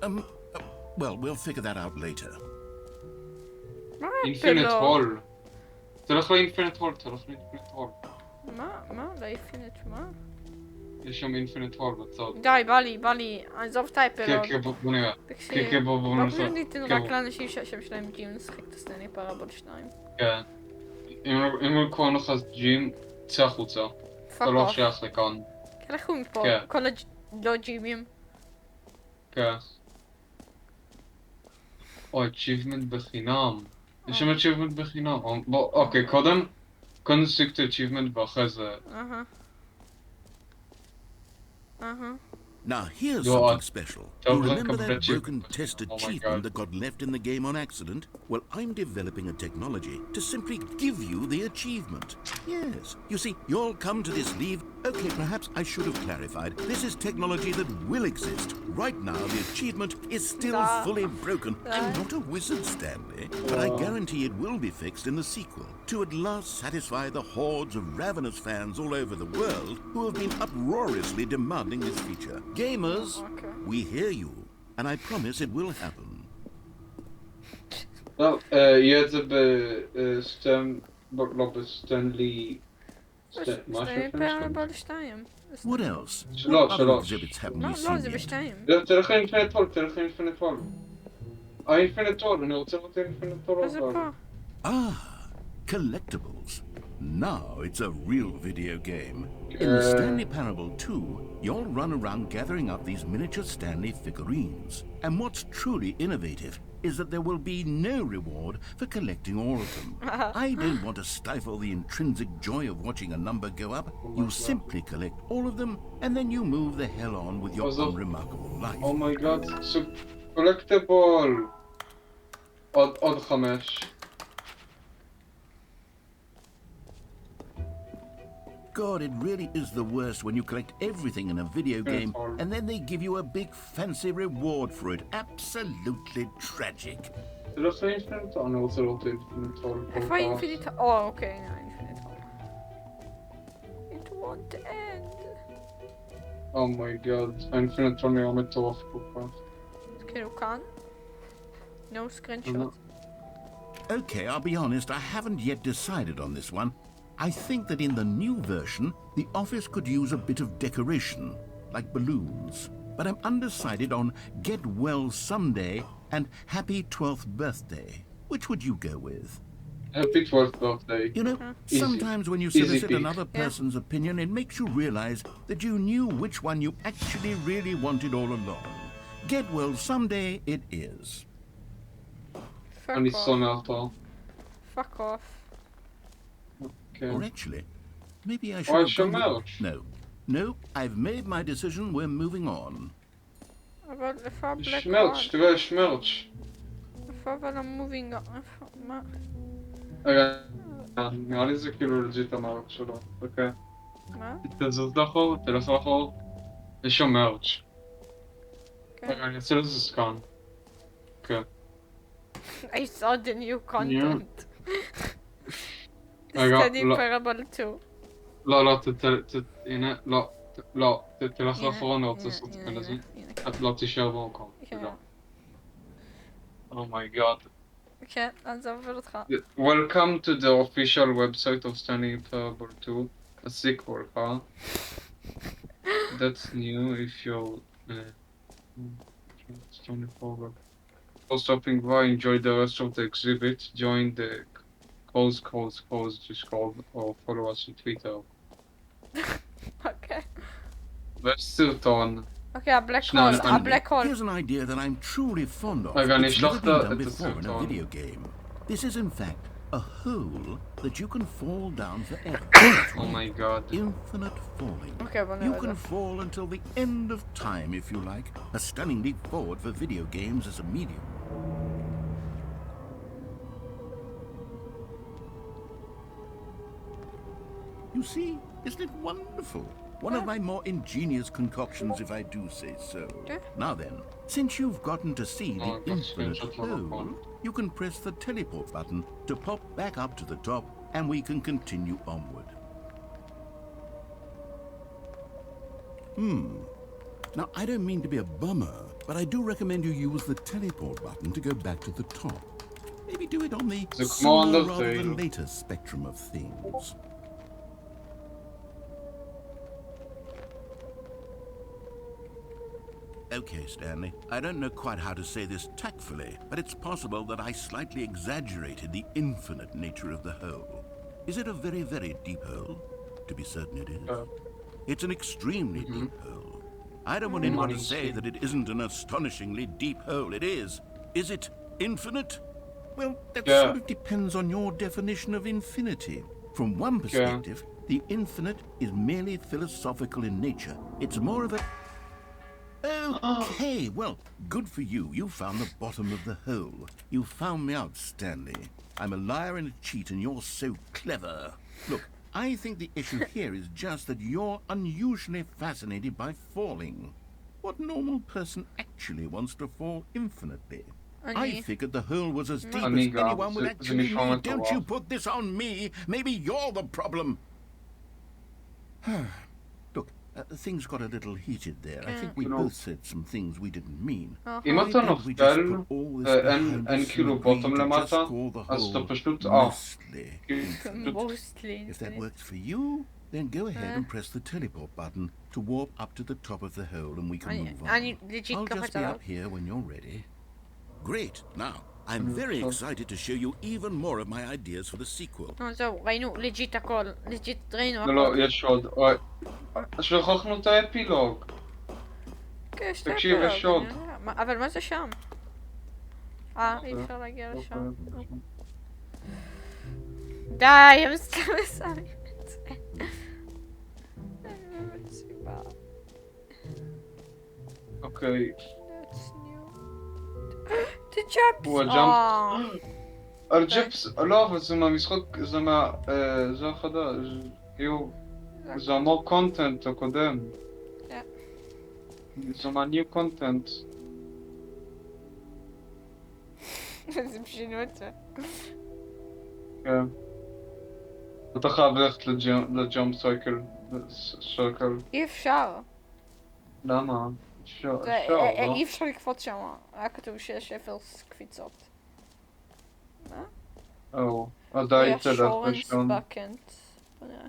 well, we'll figure that out later. מה אינפינט אפילו? הול. תלך לאינפינט הול. מה? לאינפינט מה? יש שם אינפינט הול בצד. די, בא לי, עזוב את האפלוג. כן, בוא נראה. תקשיב, כן, בוא לא ננסה. פשוט ניתן רק לאנשים שהשם שלהם ג'ים לשחק את הסטנלי פרבול 2. כן. אם הוא קורא לך ג'ים, צא החוצה. אתה לא שייך לכאן. כן, לכו מפה, כן. כל הלא ג'ימים. כן. או, achievement בחינם. יש שם achievement בחינם. אוקיי, קודם נשיג את achievement ואחרי זה. Now, here's Go something on. special. Don't You look remember up that that broken achievement. test Oh my achievement God. that got left in the game on accident? Well, I'm developing a technology to simply give you the achievement. Yes. You see, you'll come to this leave. Okay, perhaps I should have clarified. This is technology that will exist. Right now, the achievement is still Nah. fully broken. I'm not a wizard, Stanley, but I guarantee it will be fixed in the sequel to at last satisfy the hordes of ravenous fans all over the world who have been uproariously demanding this feature. Gamers, we hear you, and I promise it will happen. לא, יהיה את זה לא בסטנלי... סטנלי פרבול 2. What else? שלוש, What other שלוש. exhibits haven't לא, we seen זה yet? בשתיים. תלך לאינפינט הול. האינפינט הול, אני רוצה לראות אינפינט הול. אז זה פה. Ah, collectibles. Now it's a real video game. In the Stanley Parable 2, you'll run around gathering up these miniature Stanley figurines. And what's truly innovative is that there will be no reward for collecting all of them. I don't want to stifle the intrinsic joy of watching a number go up. You simply collect all of them, and then you move the hell on with your unremarkable life. Oh my god, collectible. עוד 5. God, it really is the worst when you collect everything in a video game and then they give you a big fancy reward for it. Absolutely tragic. תלך לאינפינט הול, אני רוצה לראות אינפינט הול. איפה האינפיניט? או, אוקיי, הנה האינפיניט. It won't end. Oh my god, האינפינט הול נראה מטורף כל כך. אז כאילו כאן. No screenshot. Okay, I'll be honest, I haven't yet decided on this one. I think that in the new version, the office could use a bit of decoration, like balloons. But I'm undecided on Get Well Someday and Happy 12th Birthday. Which would you go with? Happy 12th birthday. You know, Easy. sometimes when you Easy solicit pick. another person's opinion, it makes you realize that you knew which one you actually really wanted all along. Get Well Someday it is. אני Fuck שונא off. אותו. Fuck off. כן. Or actually, maybe I Or should have should gone with- merge. No, I've made my decision, we're moving on. אבל איפה הבלק יש מרץ', וואן? תראה, יש מרץ'. איפה אבל המובינג? איפה? מה? רגע, נראה לי זה כאילו לג'יט המרץ' שלו. אוקיי. מה? תזוז לאחור, תלך לאחור. יש שם מרץ'. כן. רגע, אני אעשה לזה סקאן. כן. I saw the new content. רגע, Study לא. Parable 2. לא, הנה, לא, תלך הנה, לאחור, אני רוצה הנה, לעשות הנה, סקאן לזה. הנה, את לא תישאר במקום. כן. תודה. אומייגאד. כן, אז זה עובר אותך. Welcome to the official website of Stanley Parable 2, a sequel, huh? That's new if you're... Stanley Parable. for stopping by. Enjoy the rest of the exhibit. Join the calls Discord or follow us on Twitter. אוקיי. בסרטון. אוקיי, הבלק שנייה, הול, אני- הבלק הול. Here's an idea that I'm truly fond of. רגע, אני It's אשלח never been done את before in a הסרטון. video game. This is in fact a hole that you can fall down forever. Oh my god. Infinite falling. אוקיי, בוא You נראה can את זה. fall until the end of time if you like. A stunning leap forward for video games as a medium. You see, isn't it wonderful? One of my more ingenious concoctions, if I do say so. Yeah. Now then, since you've gotten to see the Oh, that's infinite screenshot on the phone. hole, you can press the teleport button to pop back up to the top, and we can continue onward. Now, I don't mean to be a bummer, but I do recommend you use the teleport button to go back to the top. Maybe do it on the The sooner commander rather than thing. later spectrum of things. Okay, Stanley. I don't know quite how to say this tactfully, but it's possible that I slightly exaggerated the infinite nature of the hole. Is it a very, very deep hole? To be certain it is. It's an extremely deep hole. I don't want anyone to say that it isn't an astonishingly deep hole. It is. Is it infinite? Well, that Yeah. sort of depends on your definition of infinity. From one perspective, the infinite is merely philosophical in nature. It's more of a... Okay, well, good for you. You found the bottom of the hole. You found me out, Stanley. I'm a liar and a cheat, and you're so clever. Look, I think the issue here is just that you're unusually fascinated by falling. What normal person actually wants to fall infinitely? I figured the hole was as deep as Amiga, anyone would the actually uniform need. Don't you put this on me. Maybe you're the problem. Look, things got a little heated there. I think we No. both said some things we didn't mean. אם Why אתה don't we just נופל, put all this אין behind us and כאילו agree בוטום to just למטה, call the אז אתה hole פשוט mostly infinite? מוסטלי. If that works for you, then go ahead and press the teleport button to warp up to the top of the hole and we can move on. אני legit I'll just קפץ be עליו. up here when you're ready. Great. Now, I'm very excited to show you even more of my ideas for the sequel. נו, זהו, ראינו legit הכל. legit ראינו לא, הכל. לא, יש עוד. אוי. שכחנו את האפילוג. כן, יש תקשיב, את יש עוד. אני יודע. אבל מה זה שם? אי אפשר להגיע לשם. די, הם סתם מסיימים את זה. אני באמת סיבה. אוקיי. That's new. The jumps! הוא הג'אמפ. הג'אמפס, לא, אבל זה מהמשחק, זה זה החדש. כאילו, זה המור קונטנט הקודם. כן. זה מהניו קונטנט. אז הם שינו את זה. כן. אתה חייב ללכת לג'אמפ סייקל. אי אפשר. למה? אפשר, לא? אי אפשר לקפוץ שם. היה כתוב שיש 0 קפיצות. מה? או, עדיין תלך reassurance לשם. bucket. בוא נראה.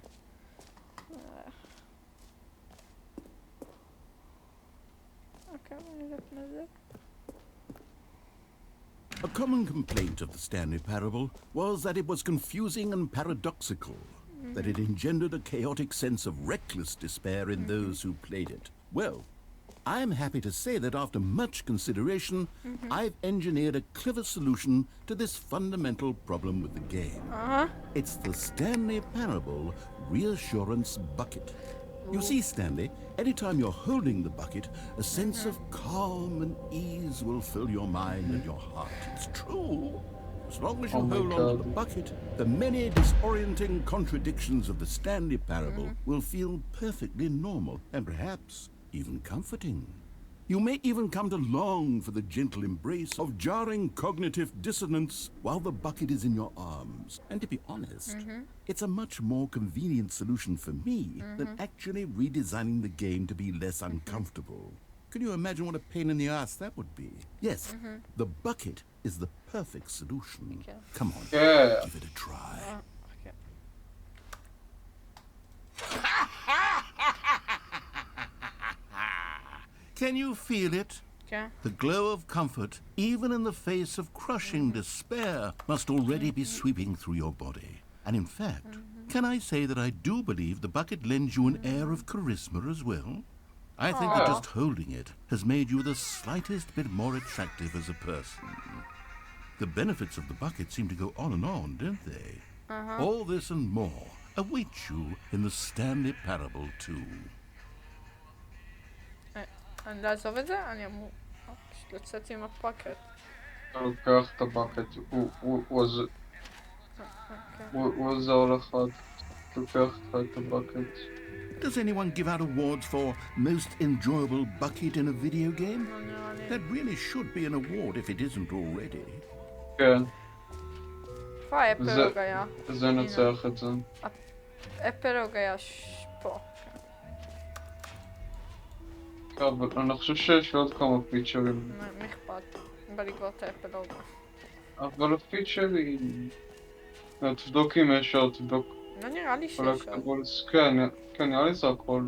אוקיי, בוא נראה מה זה. A common complaint of the Stanley Parable was that it was confusing and paradoxical, that it engendered a chaotic sense of reckless despair in those who played it. Well, I'm happy to say that after much consideration, I've engineered a clever solution to this fundamental problem with the game. It's the Stanley Parable Reassurance Bucket. You see, Stanley, anytime you're holding the bucket, a sense of calm and ease will fill your mind and your heart. It's true. As long as you Oh my hold on to God. the bucket, the many disorienting contradictions of the Stanley Parable will feel perfectly normal and perhaps even comforting. You may even come to long for the gentle embrace of jarring cognitive dissonance while the bucket is in your arms. And to be honest, it's a much more convenient solution for me than actually redesigning the game to be less uncomfortable. Can you imagine what a pain in the ass that would be? Yes, the bucket is the perfect solution. Okay. Come on, Yeah. give it a try. Okay. Can you feel it? כן. The glow of comfort, even in the face of crushing despair, must already be sweeping through your body. And in fact, can I say that I do believe the bucket lends you an air of charisma as well? I think that Aw. just holding it has made you the slightest bit more attractive as a person. The benefits of the bucket seem to go on and on, don't they? All this and more awaits you in the Stanley Parable 2. אני לעזוב את זה? אני אמור... פשוט לצאת עם הפאקט. אתה לוקח את הבקט, הוא עוזר לך, לוקח לך את הבקט. Does anyone give out awards for most enjoyable bucket in a video game? לא נראה לי. That really should be an award if it isn't already. כן, איפה האפלוג היה? זה נצח את זה. אפלוג היה פה. אבל אני חושב שיש עוד כמה פיצ'רים. מי אכפת? בא לגבור את האפלוג. אבל הפיצ'רים... תבדוק אם יש עוד, תבדוק. לא נראה לי שיש עוד. קולקטיבולס, כן, נראה לי זה הכל.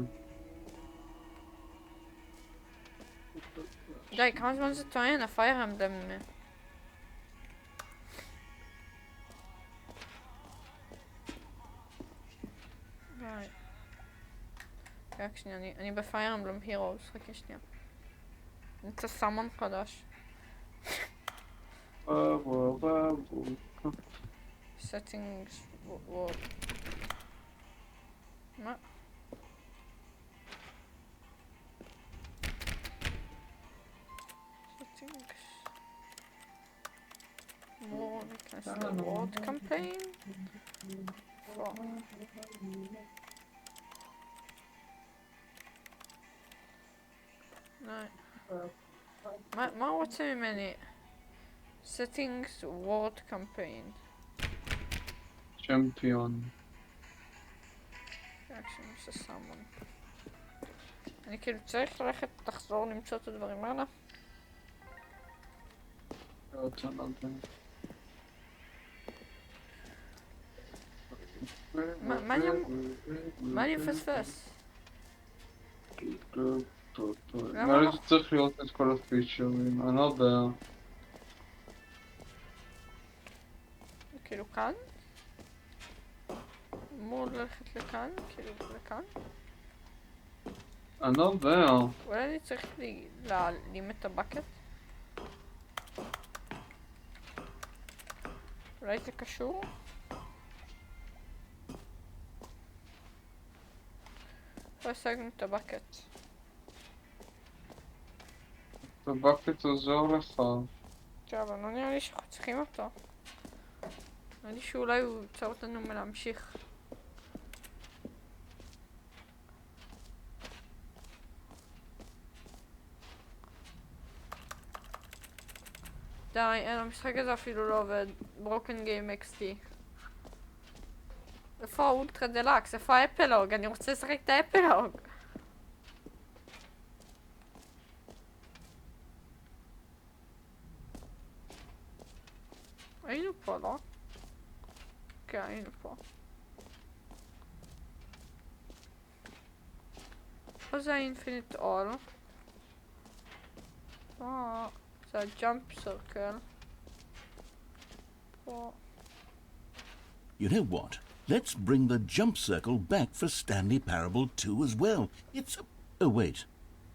די, כמה זמן זה טוען? הפייר אמבלם. די. רק שנייה, אני בפייר אמבלם הירוס, חכה שנייה. נמצא סמון חדש. settings word. מה? settings more cancel word campaign מה הוא רוצה ממני? settings word campaign צ'מפיון. אני כאילו צריך ללכת לחזור למצוא את הדברים האלה. מה אני מפספס? נראה לי שצריך לראות את כל הפיצ'רים, אני לא יודע. כאילו כאן? אמור ללכת לכאן? כאילו לכאן? אני לא יודע. אולי אני צריך להעלים את הבקט? אולי זה קשור? לא השגנו את הבקט. הבקט עוזר לך. כן, אבל לא נראה לי שאנחנו צריכים אותו. נראה לי שאולי הוא יוצא אותנו מלהמשיך. די, אין, המשחק הזה אפילו לא עובד. ברוקן גיים XD. איפה האולטרה דלקס? איפה האפלוג? אני רוצה לשחק את האפלוג. היינו פה, לא? כן, היינו פה. פה זה האינפיניט אול. זה הג'אמפ סרקל. פה. You know what? Let's bring the jump circle back for Stanley Parable 2 as well. It's a... Oh, wait.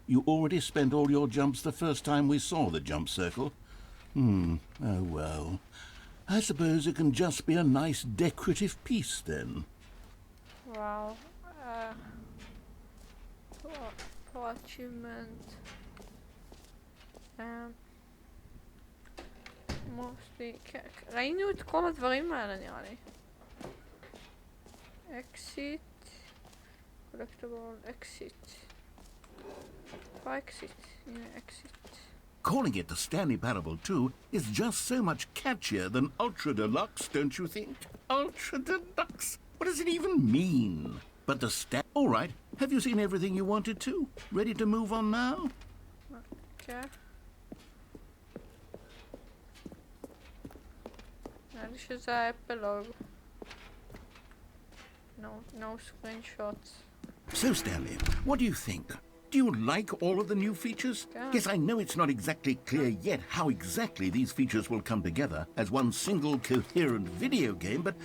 You already spent all your jumps the first time we saw the jump circle. Oh well. I suppose it can just be a nice decorative piece then. Wow. For achievement. Mostly... ראינו את כל הדברים האלה נראה לי. Exit. Collectible. Exit. Exit. Yeah, exit. Calling it the Stanley Parable 2 is just so much catchier than Ultra Deluxe, don't you think? Ultra Deluxe? What does it even mean? But the All right, have you seen everything you wanted to? Ready to move on now? Okay. This is an epilogue. No screenshots. So, Stanley, what do you think? Do you like all of the new features? Yeah. Yes, I know it's not exactly clear yet how exactly these features will come together as one single coherent video game, but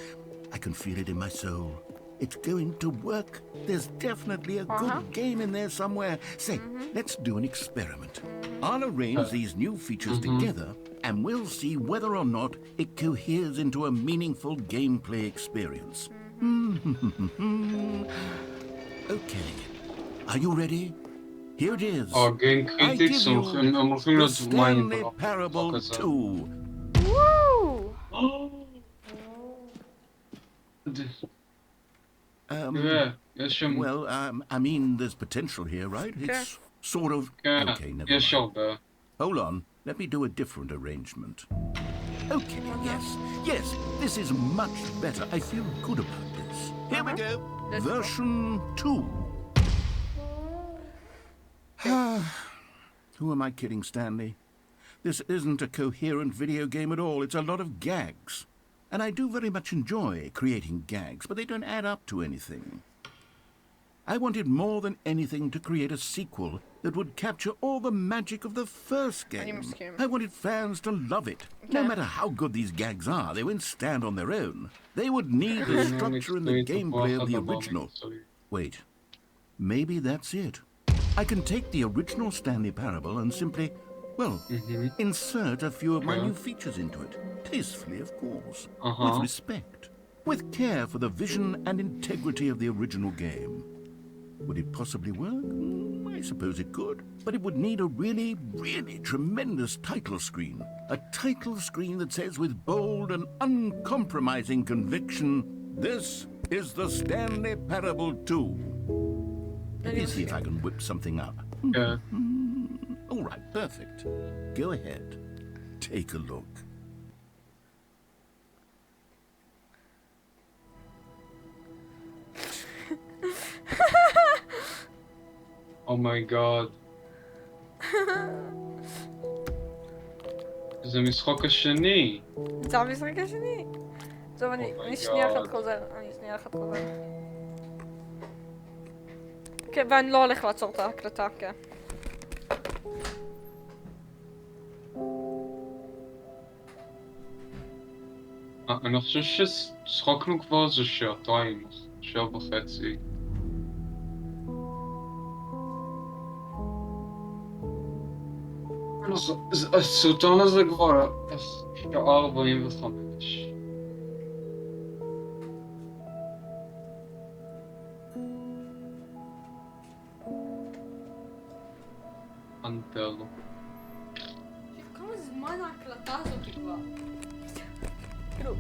I can feel it in my soul. It's going to work. There's definitely a good game in there somewhere. Say, let's do an experiment. I'll arrange these new features together, and we'll see whether or not it coheres into a meaningful gameplay experience. Okay. Are you ready? Here it is. Game I give critics you הולכים the להיות מים Stanley Parable 2. Woo! תראה, יש שם... Well, I mean, there's potential here, right? It's sort of... כן, Okay, never יש mind. הרבה. Hold on. Let me do a different arrangement. Okay, yes, this is much better. I feel good about this. Here we go. Let's go. Version 2. Who am I kidding, Stanley? This isn't a coherent video game at all. It's a lot of gags. And I do very much enjoy creating gags, but they don't add up to anything. I wanted more than anything to create a sequel that would capture all the magic of the first game. I wanted fans to love it. No matter how good these gags are, they won't stand on their own. They would need the structure and the gameplay of the original. Wait, maybe that's it. I can take the original Stanley Parable and simply, well, insert a few of my new features into it. Tastefully, of course. With respect. With care for the vision and integrity of the original game. Would it possibly work? I suppose it could. But it would need a really, really tremendous title screen. A title screen that says with bold and uncompromising conviction, "This is the Stanley Parable 2. Let me see if I can whip something up. Yeah. All right, perfect. Go ahead. Take a look. Oh my god. זה המשחק השני. זה המשחק השני. טוב, אני שנייה אחת חוזר. כן, ואני לא הולך לעצור את ההקלטה, כן. אני חושב ששחקנו כבר איזה שעתיים, שעה וחצי. הסרטון הזה כבר שעה 45. אנטר. כמה זמן ההקלטה הזאת כבר? כאילו...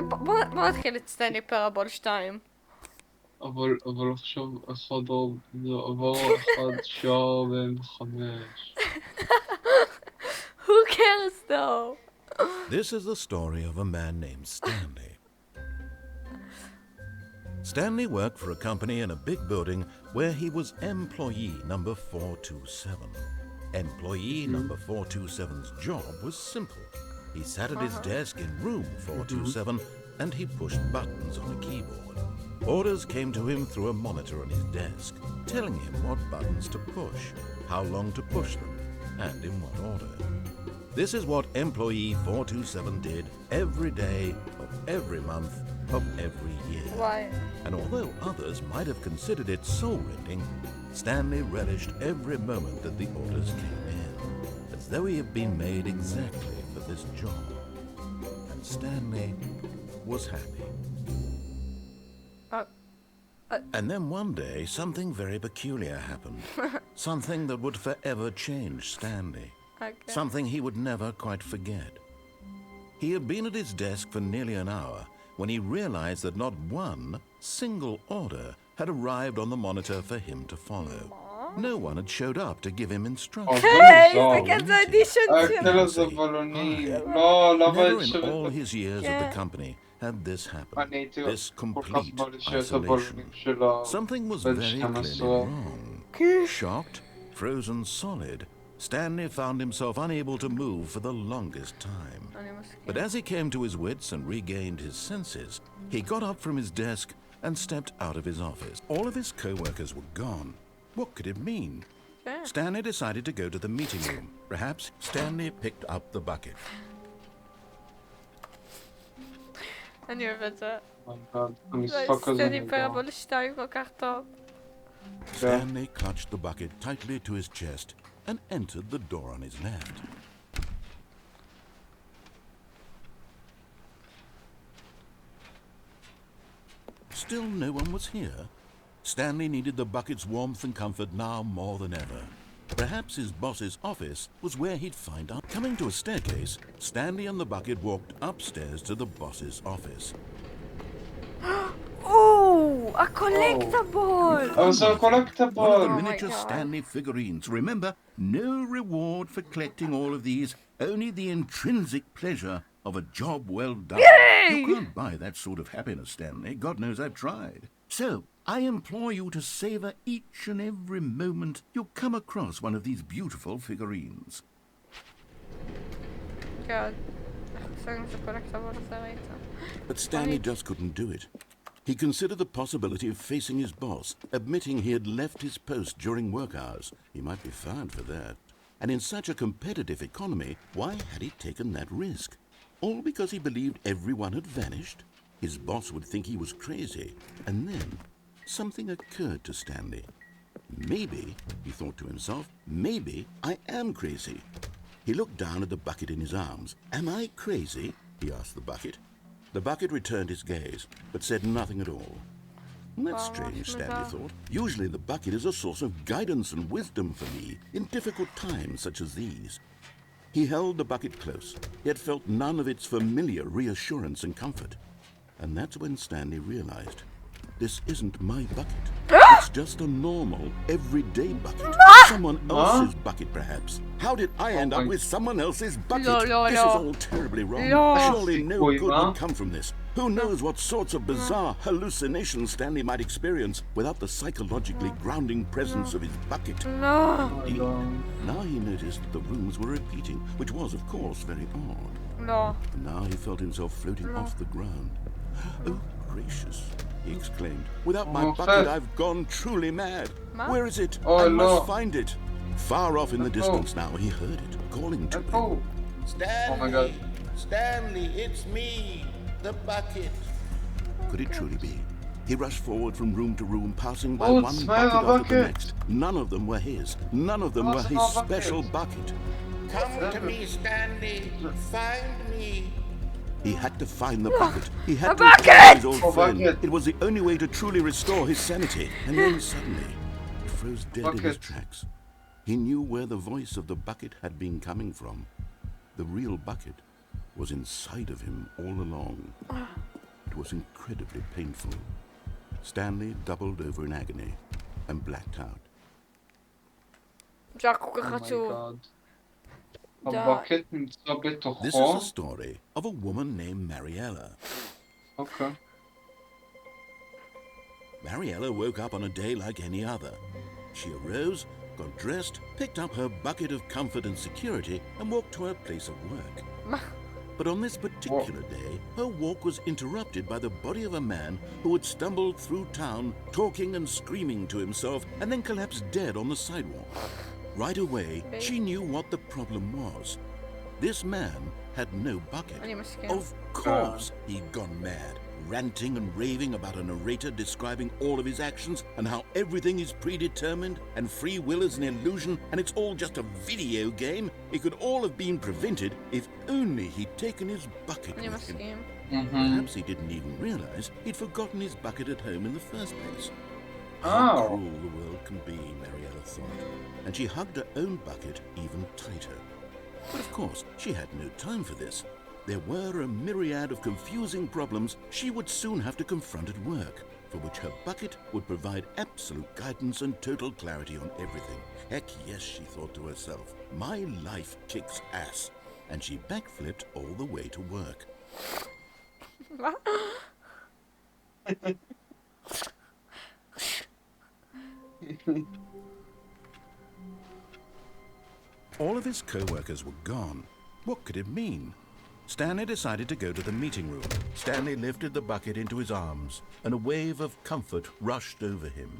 בוא נתחיל את סטנלי פרבול 2. אבל עכשיו עבר 1 שעה 45. Who cares though? This is the story of a man named Stanley. Stanley worked for a company in a big building where he was employee number 427. Employee number 427's job was simple. He sat at his desk in room 427 and he pushed buttons on a keyboard. Orders came to him through a monitor on his desk, telling him what buttons to push, how long to push them, and in what order. This is what employee 427 did every day of every month of every year. Why? And although others might have considered it soul-rending, Stanley relished every moment that the orders came in, as though he had been made exactly for this job. And Stanley was happy. And then one day, something very peculiar happened. Something that would forever change Stanley. Okay. Something he would never quite forget. He had been at his desk for nearly an hour when he realized that not one single order had arrived on the monitor for him to follow. No one had showed up to give him instructions. Hey, look at the addition Never in all his years at the company had this happen. This complete isolation. Something was very clearly wrong. Shocked, frozen solid, Stanley found himself unable to move for the longest time. But as he came to his wits and regained his senses, he got up from his desk and stepped out of his office. All of his co-workers were gone. What could it mean? Okay. Stanley decided to go to the meeting room. Perhaps Stanley picked up the bucket. I knew it. Oh my god, I'm Like stuck as Stanley an Parable style go carton. Stanley clutched the bucket tightly to his chest and entered the door on his left. Still no one was here. Stanley needed the bucket's warmth and comfort now more than ever. Perhaps his boss's office was where he'd find out. Coming to a staircase, Stanley and the bucket walked upstairs to the boss's office. Oh, a collectible! Oh, so One of the collectible! my miniature God. Stanley figurines. Remember, no reward for collecting all of these, only the intrinsic pleasure of a job well done. Yay! You can't buy that sort of happiness, Stanley. God knows I've tried. So, I implore you to savor each and every moment you come across one of these beautiful figurines. God. Songs of collectible later. But Stanley just couldn't do it. He considered the possibility of facing his boss, admitting he had left his post during work hours. He might be fired for that. And in such a competitive economy, why had he taken that risk? All because he believed everyone had vanished? His boss would think he was crazy. And then something occurred to Stanley. Maybe, he thought to himself, maybe I am crazy. He looked down at the bucket in his arms. Am I crazy? He asked the bucket. The bucket returned his gaze, but said nothing at all. That's strange, Stanley thought. Usually the bucket is a source of guidance and wisdom for me in difficult times such as these. He held the bucket close, yet felt none of its familiar reassurance and comfort. And that's when Stanley realized, this isn't my bucket. It's just a normal, everyday bucket. Someone else's bucket, perhaps. How did I end up with someone else's bucket? This is all terribly wrong. Surely no good would come from this. Who knows what sorts of bizarre hallucinations Stanley might experience without the psychologically grounding presence of his bucket. No! Indeed, now he noticed that the rooms were repeating, which was, of course, very odd. No. And now he felt himself floating off the ground. Oh, gracious, he exclaimed. Without my bucket, I've gone truly mad. Where is it? I must find it. Far off in the distance now, he heard it, calling to him. Stanley! Oh my god. Stanley, it's me, the bucket. Could it truly be? He rushed forward from room to room, passing by one bucket after the next. None of them were his. None of them were his special bucket. Come to me, Stanley. Find me. He had to find the bucket. He had to find his old friend. It was the only way to truly restore his sanity. And then suddenly, he froze dead in his tracks. He knew where the voice of the bucket had been coming from. The real bucket was inside of him all along. It was incredibly painful. Stanley doubled over in agony and blacked out. This is a story of a woman named Mariella. Okay. Mariella woke up on a day like any other. She arose, got dressed, picked up her bucket of comfort and security, and walked to her place of work. But on this particular day, her walk was interrupted by the body of a man who had stumbled through town, talking and screaming to himself, and then collapsed dead on the sidewalk. Right away, she knew what the problem was. This man had no bucket. Of course, he'd gone mad, ranting and raving about a narrator describing all of his actions and how everything is predetermined and free will is an illusion and it's all just a video game. It could all have been prevented if only he'd taken his bucket with him. Perhaps he didn't even realize he'd forgotten his bucket at home in the first place. How cruel the world can be, Mariella thought, and she hugged her own bucket even tighter. But of course, she had no time for this. There were a myriad of confusing problems she would soon have to confront at work, for which her bucket would provide absolute guidance and total clarity on everything. Heck yes, she thought to herself, my life kicks ass. And she backflipped all the way to work. All of his co-workers were gone. What could it mean? Stanley decided to go to the meeting room. Stanley lifted the bucket into his arms, and a wave of comfort rushed over him.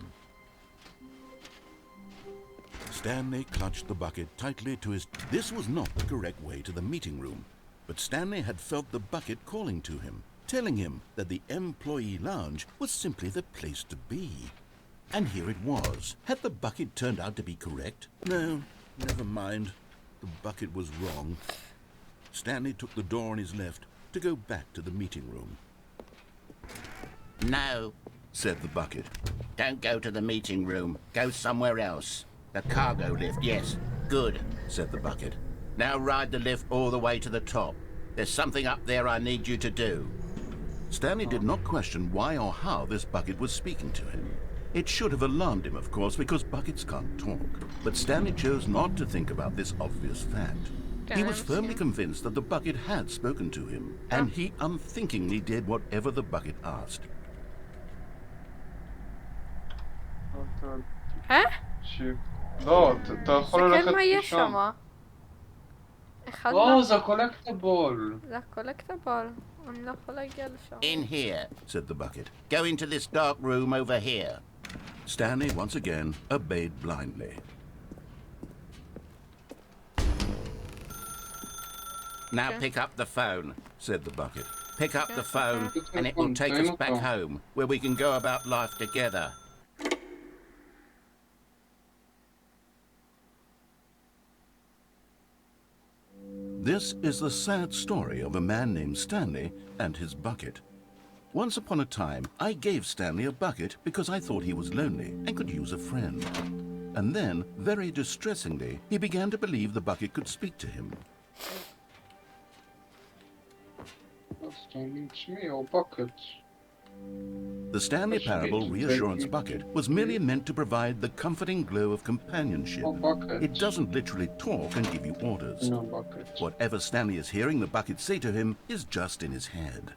Stanley clutched the bucket tightly to his... This was not the correct way to the meeting room, but Stanley had felt the bucket calling to him, telling him that the employee lounge was simply the place to be. And here it was. Had the bucket turned out to be correct? No, never mind. The bucket was wrong. Stanley took the door on his left to go back to the meeting room. No, Said the bucket. don't go to the meeting room. Go somewhere else. The cargo lift, yes. Good, Said the bucket. now ride the lift all the way to the top. There's something up there I need you to do. Stanley did not question why or how this bucket was speaking to him. It should have alarmed him, of course, because buckets can't talk. But Stanley chose not to think about this obvious fact. He was firmly convinced that the bucket had spoken to him, and he unthinkingly did whatever the bucket asked. תקשיב. לא, אתה יכול ללכת תסתכל מה יש משם. שם. אחד לא, זה הקולקטיבול. זה הקולקטיבול. אני לא יכול להגיע לשם. In here, said the bucket. Go into this dark room over here. Stanley once again obeyed blindly. Now Okay. pick up the phone. Said the bucket. Pick up the phone, okay. and it will take us back home, where we can go about life together. This is the sad story of a man named Stanley and his bucket. Once upon a time, I gave Stanley a bucket because I thought he was lonely and could use a friend. And then, very distressingly, he began to believe the bucket could speak to him. תשמעי, או bucket. The Stanley Parable Reassurance Bucket was merely meant to provide the comforting glow of companionship. או bucket. It doesn't literally talk and give you orders. No bucket. Whatever Stanley is hearing the bucket say to him is just in his head.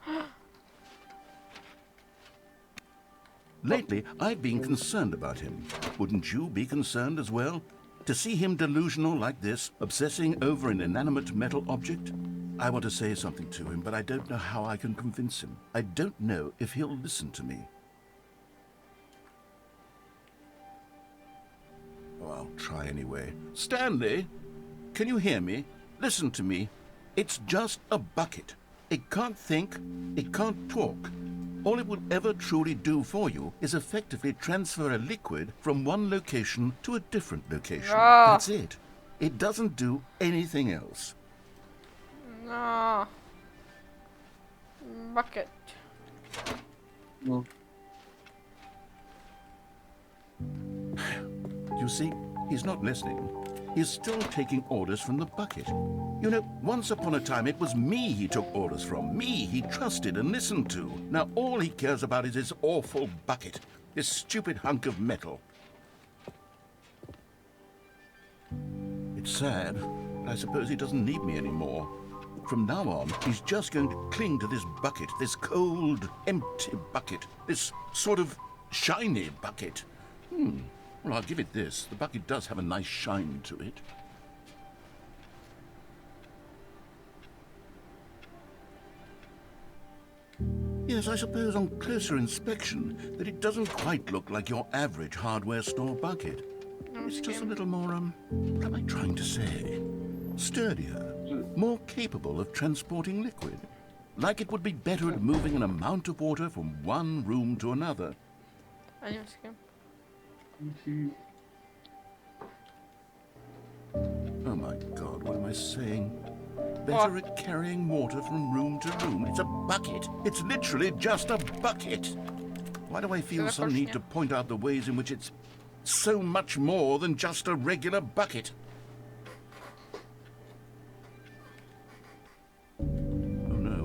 Lately, I've been concerned about him. Wouldn't you be concerned as well? To see him delusional like this, obsessing over an inanimate metal object? I want to say something to him, but I don't know how I can convince him. I don't know if he'll listen to me. Oh, I'll try anyway. Stanley, can you hear me? Listen to me. It's just a bucket. It can't think, it can't talk. All it will ever truly do for you is effectively transfer a liquid from one location to a different location. Ah. That's it. It doesn't do anything else. No. Bucket. No. You see, he's not listening. He's still taking orders from the bucket. You know, once upon a time it was me he took orders from, me he trusted and listened to. Now all he cares about is his awful bucket, this stupid hunk of metal. It's sad, but I suppose he doesn't need me anymore. From now on, he's just going to cling to this bucket, this cold, empty bucket, this sort of shiny bucket. Well, I'll give it this. The bucket does have a nice shine to it. Yes, I suppose on closer inspection that it doesn't quite look like your average hardware store bucket. It's just a little more, what am I trying to say? Sturdier, more capable of transporting liquid. Like it would be better at moving an amount of water from one room to another. אני מסכים. Oh my God, what am I saying? Better at carrying water from room to room. It's a bucket. It's literally just a bucket. Why do I feel some need to point out the ways in which it's so much more than just a regular bucket? Oh no.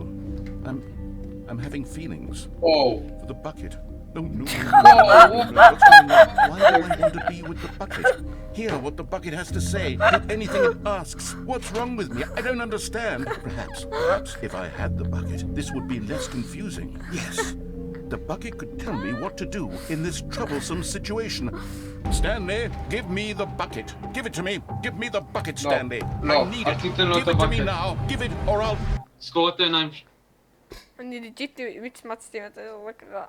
I'm having feelings Oh. for the bucket. No, no, no, no. What's going on? Why do I want to be with the bucket? Hear what the bucket has to say. Did anything it asks. What's wrong with me? I don't understand. Perhaps if I had the bucket, this would be less confusing. Yes. The bucket could tell me what to do in this troublesome situation. Stanley, give me the bucket. Give it to me. Give me the bucket, Stanley. No, I need I it. think they're not Give the it to me bucket. now. Give it or I'll... סגור את העיניים. אני לג'יט מצמצתי את זה, זה קרה.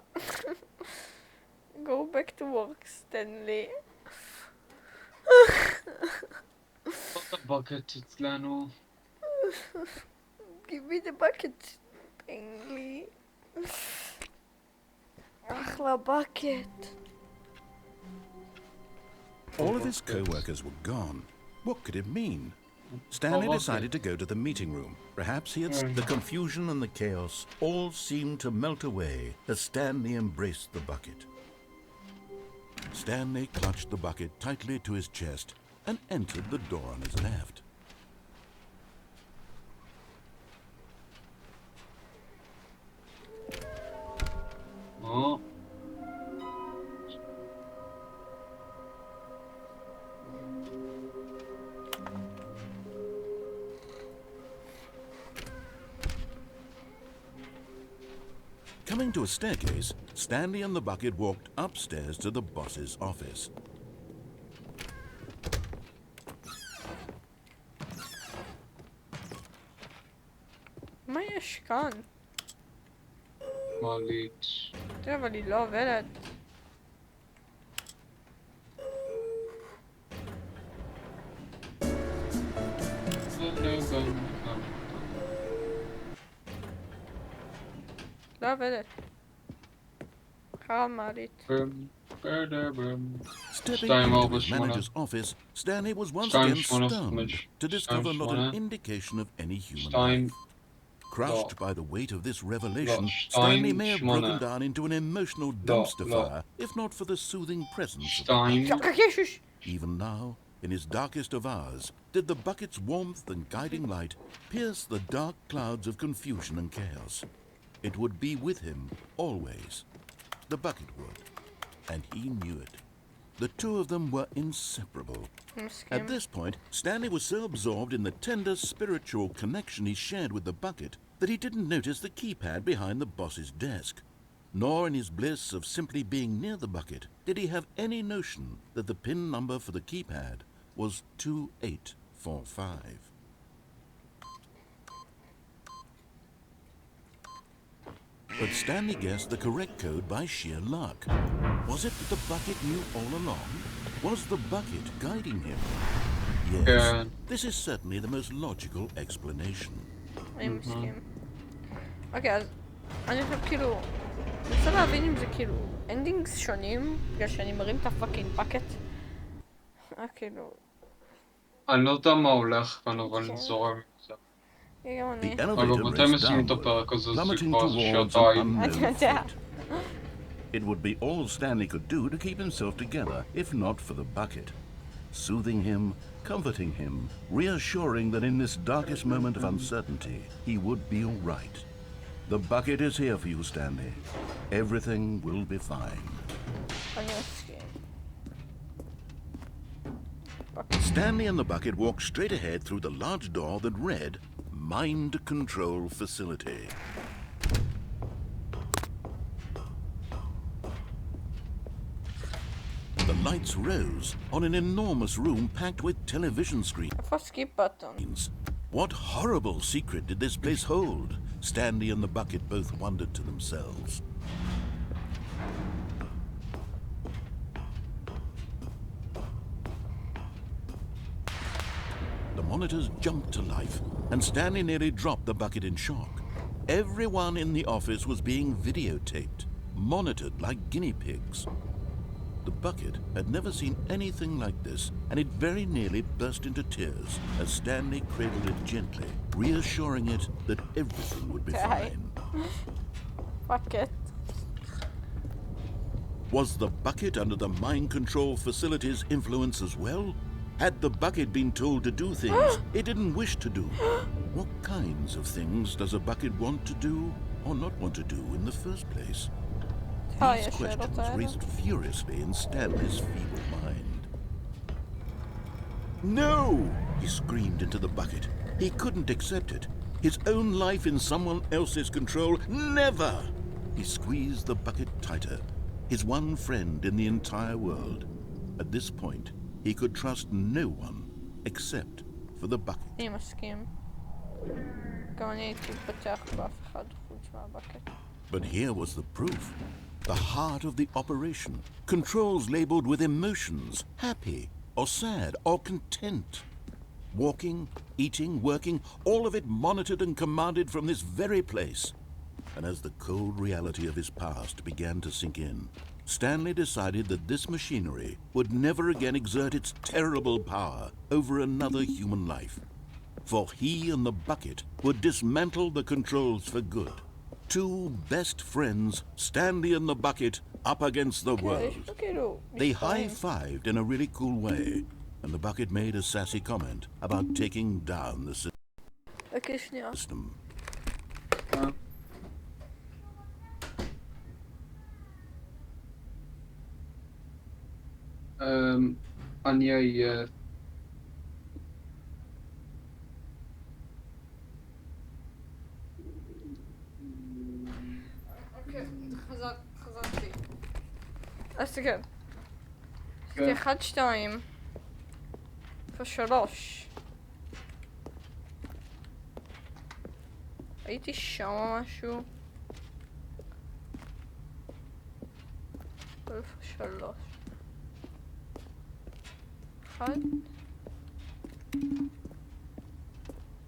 Go back to work, Stanley. What the bucket אצלנו? Give me the bucket. Stanley. אחלה bucket. All of his co-workers were gone. What could it mean? Stanley decided to go to the meeting room. Perhaps the confusion and the chaos all seemed to melt away as Stanley embraced the bucket. Stanley clutched the bucket tightly to his chest and entered the door on his left. Oh. Coming to a staircase, Stanley and the bucket walked upstairs to the boss's office. מה יש כאן? מעלית. תראה, אבל היא לא עובדת. לא עובדת. חרב מעלית. Stepping into his manager's office, Stanley was once again stunned to discover not an indication of any human life. Crushed by the weight of this revelation, Stanley may have broken down into an emotional dumpster fire, if not for the soothing presence of the bucket. Even now, in his darkest of hours, did the bucket's warmth and guiding light pierce the dark clouds of confusion and chaos. It would be with him always. The bucket would, and he knew it. The two of them were inseparable. At this point, Stanley was so absorbed in the tender spiritual connection he shared with the bucket that he didn't notice the keypad behind the boss's desk. Nor in his bliss of simply being near the bucket did he have any notion that the PIN number for the keypad was 2845. But Stanley guessed the correct code by sheer luck. Was it that the bucket knew all along? Was the bucket guiding him? Yes, this is certainly the most logical explanation. אני מסכים. אוקיי, אז אני חושב כאילו... אני רוצה להבין אם זה כאילו... אנדינגס שונים, בגלל שאני מרים את הפאקינג פאקט. כאילו... אני לא יודע מה הולך כאן, אבל אני זורם עם זה. גם אני. The elevator raced downward, plummeting towards an unknown fate. It would be all Stanley could do to keep himself together, if not for the bucket. Soothing him, comforting him, reassuring that in this darkest moment of uncertainty, he would be all right. The bucket is here for you, Stanley. Everything will be fine. אני מסכים. Stanley and the bucket walked straight ahead through the large door that read, Mind Control Facility. The lights rose on an enormous room packed with television screens. איפה skip button? What horrible secret did this place hold? Stanley and the bucket both wondered to themselves. The monitors jumped to life, and Stanley nearly dropped the bucket in shock. Everyone in the office was being videotaped, monitored like guinea pigs. The bucket had never seen anything like this, and it very nearly burst into tears as Stanley cradled it gently, reassuring it that everything would be fine. Bucket. Was the bucket under the mind control facility's influence as well? Had the bucket been told to do things it didn't wish to do? What kinds of things does a bucket want to do or not want to do in the first place? These questions raced furiously in Stanley's feeble mind. No! He screamed into the bucket. He couldn't accept it. His own life in someone else's control. Never! He squeezed the bucket tighter. His one friend in the entire world. At this point, he could trust no one except for the bucket. אני מסכים. גם אני הייתי פותח באף אחד חוץ מהבקט. But here was the proof. The heart of the operation. Controls labeled with emotions. Happy, or sad or content. Walking, eating, working, all of it monitored and commanded from this very place. And as the cold reality of his past began to sink in, Stanley decided that this machinery would never again exert its terrible power over another human life. For he and the bucket would dismantle the controls for good. Two best friends, Stanley and the bucket, up against the world. They high-fived in a really cool way, and the bucket made a sassy comment about taking down the system. אני אוקיי, חזרתי. אז תסתכל. עשיתי 1, 2. איפה 3. הייתי שם משהו. איפה 3. 1.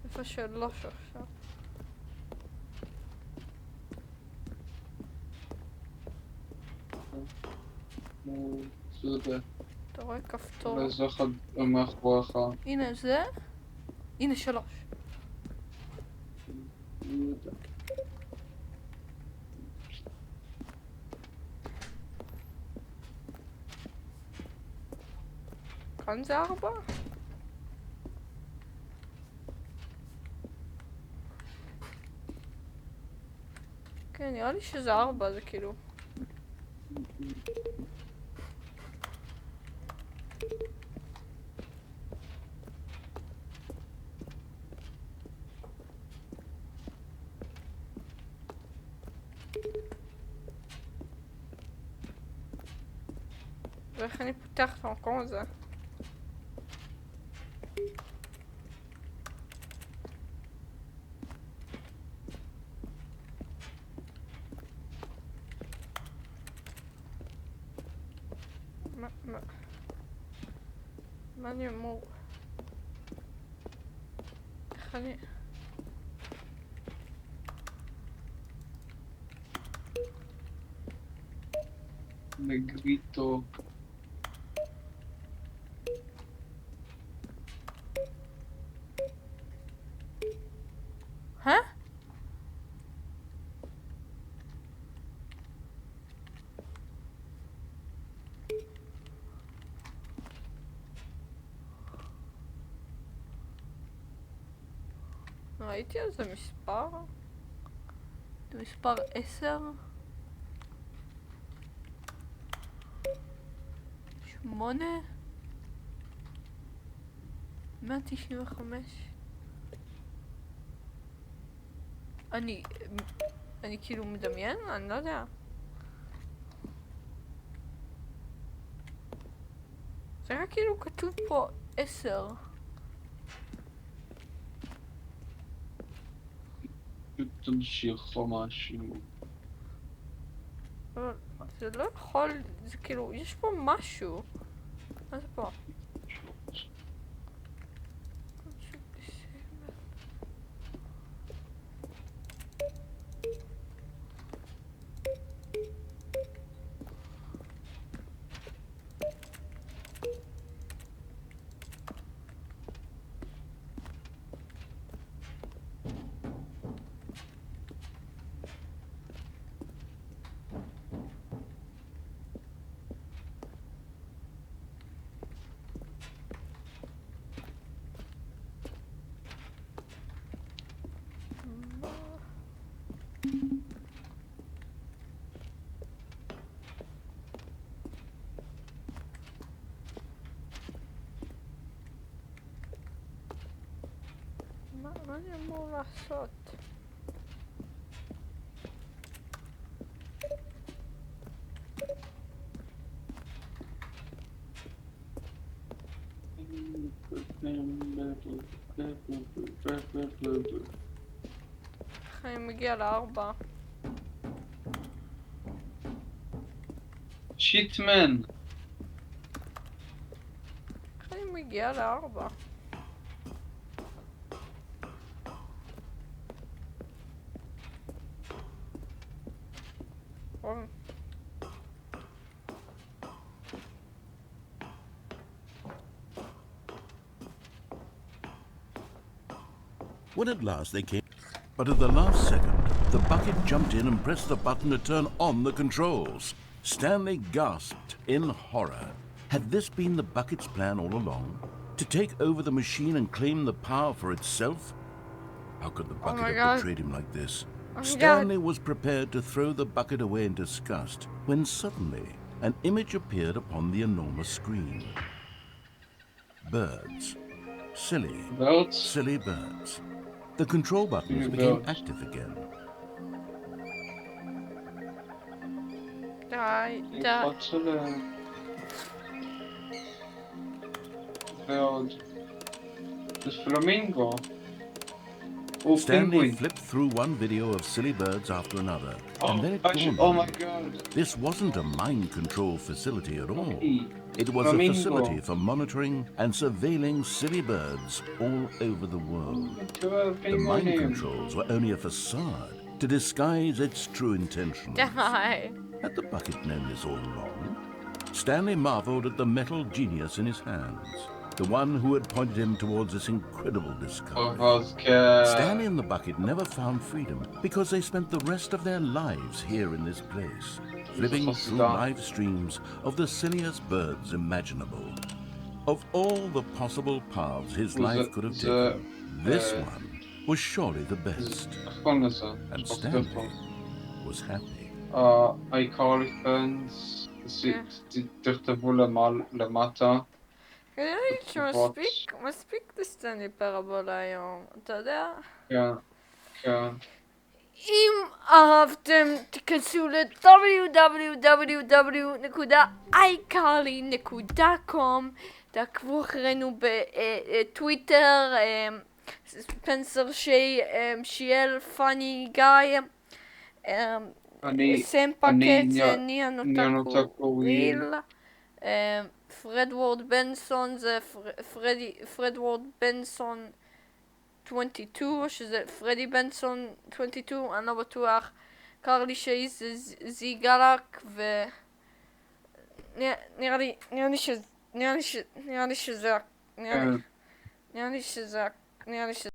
איפה 3 עכשיו. אתה רואה כפתור? זה אחד מאחוריך. הנה זה. הנה 3. כאן זה 4. כן, נראה לי שזה 4, זה כאילו. ואיך אני פותח את המקום הזה? מה אני אמור? איך אני... נגריטו. ראיתי על זה מספר? זה מספר 10? 8? 195? אני כאילו מדמיין? אני לא יודע. זה רק כאילו כתוב פה 10. תמשיך או משהו. אבל זה לא יכול, זה כאילו, יש פה משהו. מה זה פה? מה אני אמור לעשות? איך אני מגיע ל4? שיטמן! שהוא מגיע ל4. When at last they came, but at the last second, the bucket jumped in and pressed the button to turn on the controls. Stanley gasped in horror. Had this been the bucket's plan all along? To take over the machine and claim the power for itself? How could the bucket my have God. betrayed him like this? my Stanley was prepared to throw the bucket away in disgust when suddenly an image appeared upon the enormous screen. Birds. Silly birds. The control buttons Silly became birds. active again. די. ועוד. זה פלמינגו. Stanley flipped through one video of silly birds after another, and then it dawned Oh on my him. god. This wasn't a mind control facility at all. It was Flamingo. a facility for monitoring and surveilling silly birds all over the world. The mind controls were only a facade to disguise its true intentions. די. Had the bucket known this all along? Stanley marveled at the metal genius in his hands, the one who had pointed him towards this incredible discovery. Stanley and the bucket never found freedom because they spent the rest of their lives here in this place, flipping through live streams of the silliest birds imaginable. Of all the possible paths his life could have taken, this one was surely the best. And Stanley was happy. iCarly fans, תכתבו למטה. כנראה שמספיק לסטנלי פרבול היום, אתה יודע? כן, כן. אם אהבתם, תיכנסו ל-www.icarly.com, תעקבו אחרינו בטוויטר, ספנסר שיי, שיאל, פאני גיא, סם פאקט, זה ניאנוטקו ריל, פרד וורד בנסון זה פרד וורד בנסון 22, שזה פרדי בנסון 22, אני לא בטוח. קרלי שיי זה זי גלק, ו... נראה לי שזה